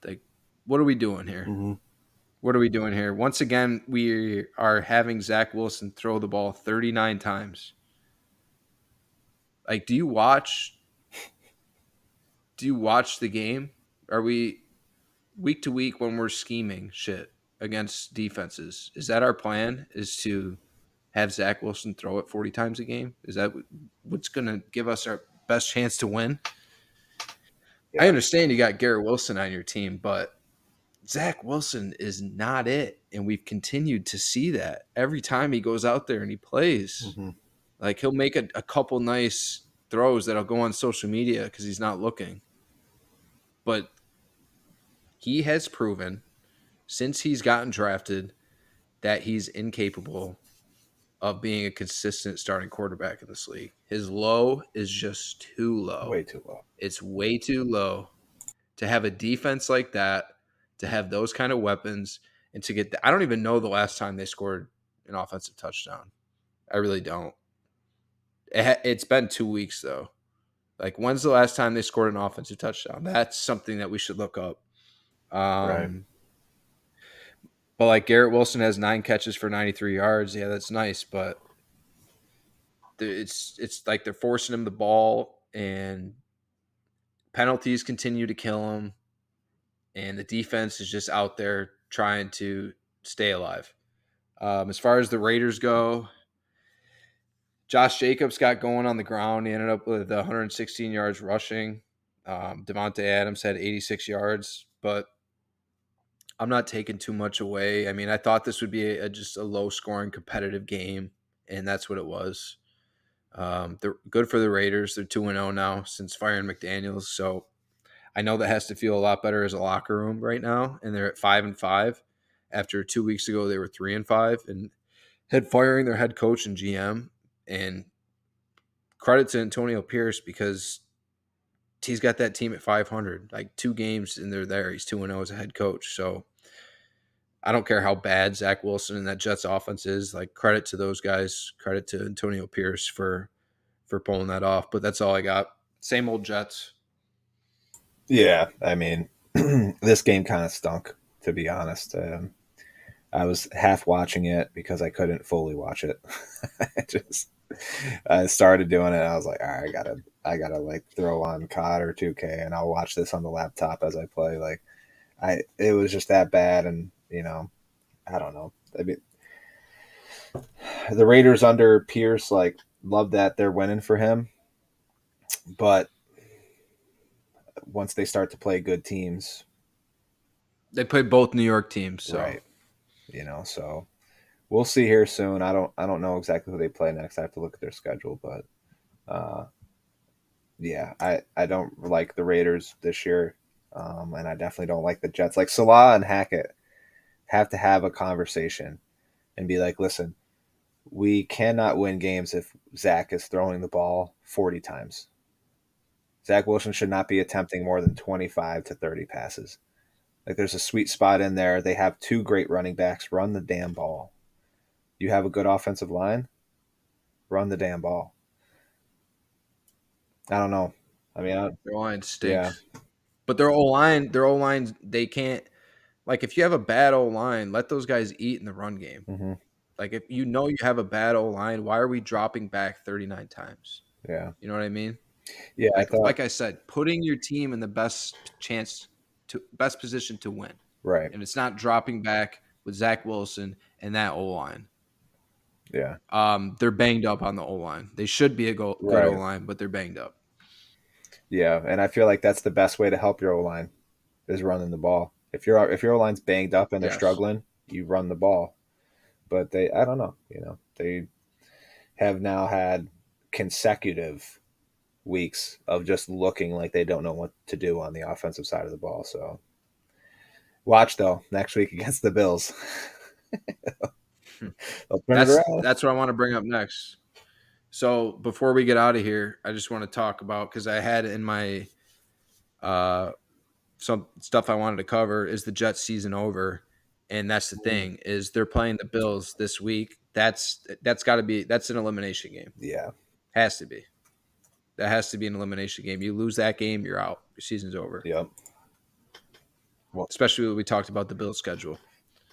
like, what are we doing here? Mm-hmm. What are we doing here? Once again, we are having Zach Wilson throw the ball 39 times. Like, do you watch the game? Are we week to week when we're scheming shit against defenses? Is that our plan? Is to have Zach Wilson throw it 40 times a game? Is that what's going to give us our best chance to win? I Yeah. understand you got Garrett Wilson on your team, but Zach Wilson is not it. And we've continued to see that every time he goes out there and he plays. Mm-hmm. Like he'll make a couple nice throws that'll go on social media because he's not looking. But he has proven since he's gotten drafted that he's incapable of being a consistent starting quarterback in this league. His low is just too low. Way too low. It's way too low to have a defense like that, to have those kind of weapons, and to get I don't even know the last time they scored an offensive touchdown. I really don't. It's been 2 weeks though. Like, when's the last time they scored an offensive touchdown? That's something that we should look up. Right. But like Garrett Wilson has 9 catches for 93 yards. Yeah, that's nice, but it's like they're forcing him the ball, and penalties continue to kill him, and the defense is just out there trying to stay alive. As far as the Raiders go, Josh Jacobs got going on the ground. He ended up with 116 yards rushing. Devontae Adams had 86 yards, but I'm not taking too much away. I mean, I thought this would be just a low-scoring, competitive game, and that's what it was. They're good for the Raiders. They're 2-0 now since firing McDaniels, so I know that has to feel a lot better as a locker room right now, and they're at 5-5. After 2 weeks ago, they were 3-5, and had firing their head coach and GM. And credit to Antonio Pierce because he's got that team at 500. Like 2 games and they're there. He's 2-0 as a head coach. So I don't care how bad Zach Wilson and that Jets offense is. Like, credit to those guys. Credit to Antonio Pierce for pulling that off. But that's all I got. Same old Jets. Yeah. I mean, this game kind of stunk, to be honest. I was half watching it because I couldn't fully watch it. I started doing it. I was like, all right, I gotta like throw on COD or 2K, and I'll watch this on the laptop as I play. Like, it was just that bad, and I don't know. I mean, the Raiders under Pierce, like, love that they're winning for him, but once they start to play good teams, They played both New York teams. So right? So we'll see here soon. I don't know exactly who they play next. I have to look at their schedule, but uh, yeah, I don't like the Raiders this year, and I definitely don't like the Jets. Like, Salah and Hackett have to have a conversation and be like, listen, we cannot win games if Zach is throwing the ball 40 times. Zach Wilson should not be attempting more than 25 to 30 passes. Like, there's a sweet spot in there. They have two great running backs. Run the damn ball. You have a good offensive line. Run the damn ball. I don't know. I mean, their line yeah. stinks. But their O line, they can't. Like, if you have a bad O line, let those guys eat in the run game. Hmm. Like, if you know you have a bad O line, why are we dropping back 39 times? Yeah. You know what I mean? Yeah, I thought, Like I said, putting your team in the best position to win. right. And it's not dropping back with Zach Wilson and that O line. Yeah. They're banged up on the O line. They should be a good O Right. line, but they're banged up. Yeah, and I feel like that's the best way to help your O line is running the ball. If your O line's banged up and they're Yes. struggling, you run the ball. But I don't know, they have now had consecutive weeks of just looking like they don't know what to do on the offensive side of the ball. So watch though next week against the Bills. They'll turn it around. That's what I want to bring up next. So before we get out of here, I just want to talk about because I had in my uh, some stuff I wanted to cover is the Jets season over, and that's the Mm, thing is they're playing the Bills this week. That's got to be that's an elimination game. yeah. Has to be. That has to be an elimination game. You lose that game, you're out. Your season's over. Yep. Well, Especially when we talked about the Bills schedule.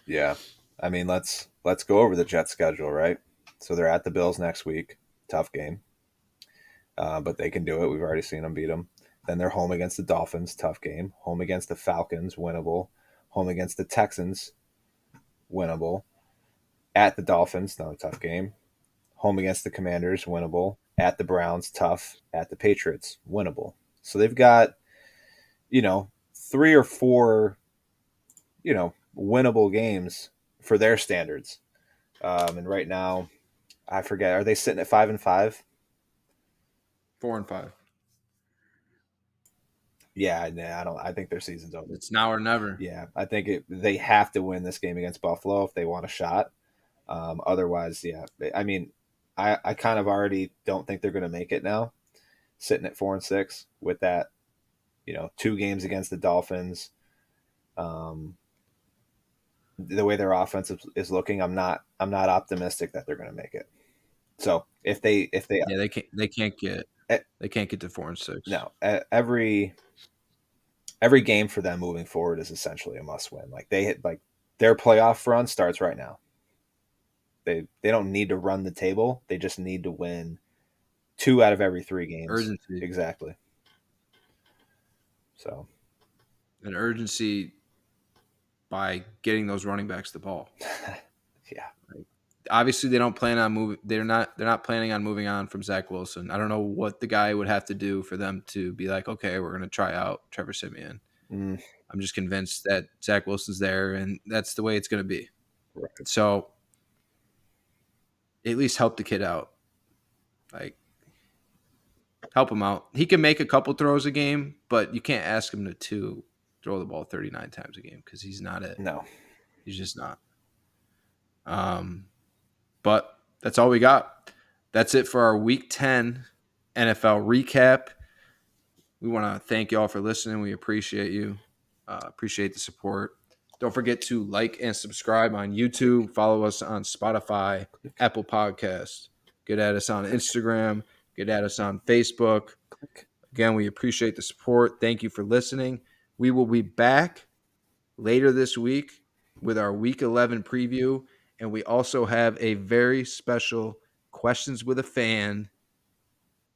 yeah. I mean, let's go over the Jets schedule, right? So they're at the Bills next week. Tough game. But they can do it. We've already seen them beat them. Then they're home against the Dolphins, tough game. Home against the Falcons, winnable. Home against the Texans, winnable. At the Dolphins, another tough game. Home against the Commanders, winnable. At the Browns, tough. At the Patriots, winnable. So they've got, 3 or 4, winnable games for their standards. And right now, I forget, are they sitting at 5-5? 4-5. Yeah, I don't. I think their season's over. It's now or never. Yeah, I think they have to win this game against Buffalo if they want a shot. Otherwise, yeah. I mean, I kind of already don't think they're going to make it now, sitting at 4-6 with that, 2 games against the Dolphins. Um, the way their offense is looking, I'm not optimistic that they're going to make it. So if they Yeah, they can't get eh, they can't get to 4-6. no every game for them moving forward is essentially a must win. Like they hit like their playoff run starts right now. They don't need to run the table. They just need to win 2 out of every 3 games. Urgency. Exactly. So An urgency by getting those running backs the ball. yeah. Obviously, they don't plan on moving. They're not planning on moving on from Zach Wilson. I don't know what the guy would have to do for them to be like, okay, we're going to try out Trevor Siemian. Mm, I'm just convinced that Zach Wilson's there, and that's the way it's going to be. right. So at least help the kid out. Like help him out. He can make a couple throws a game, but you can't ask him to throw the ball 39 times a game because he's not it. No. He's just not. But that's all we got. That's it for our Week 10 NFL recap. We want to thank y'all for listening. We appreciate you. Appreciate the support. Don't forget to like and subscribe on YouTube. Follow us on Spotify, Apple Podcasts. Get at us on Instagram. Get at us on Facebook. Click. Again, we appreciate the support. Thank you for listening. We will be back later this week with our Week 11 preview. And we also have a very special Questions with a Fan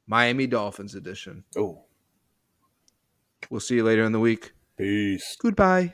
Miami Dolphins edition. Oh, We'll see you later in the week. peace. Goodbye.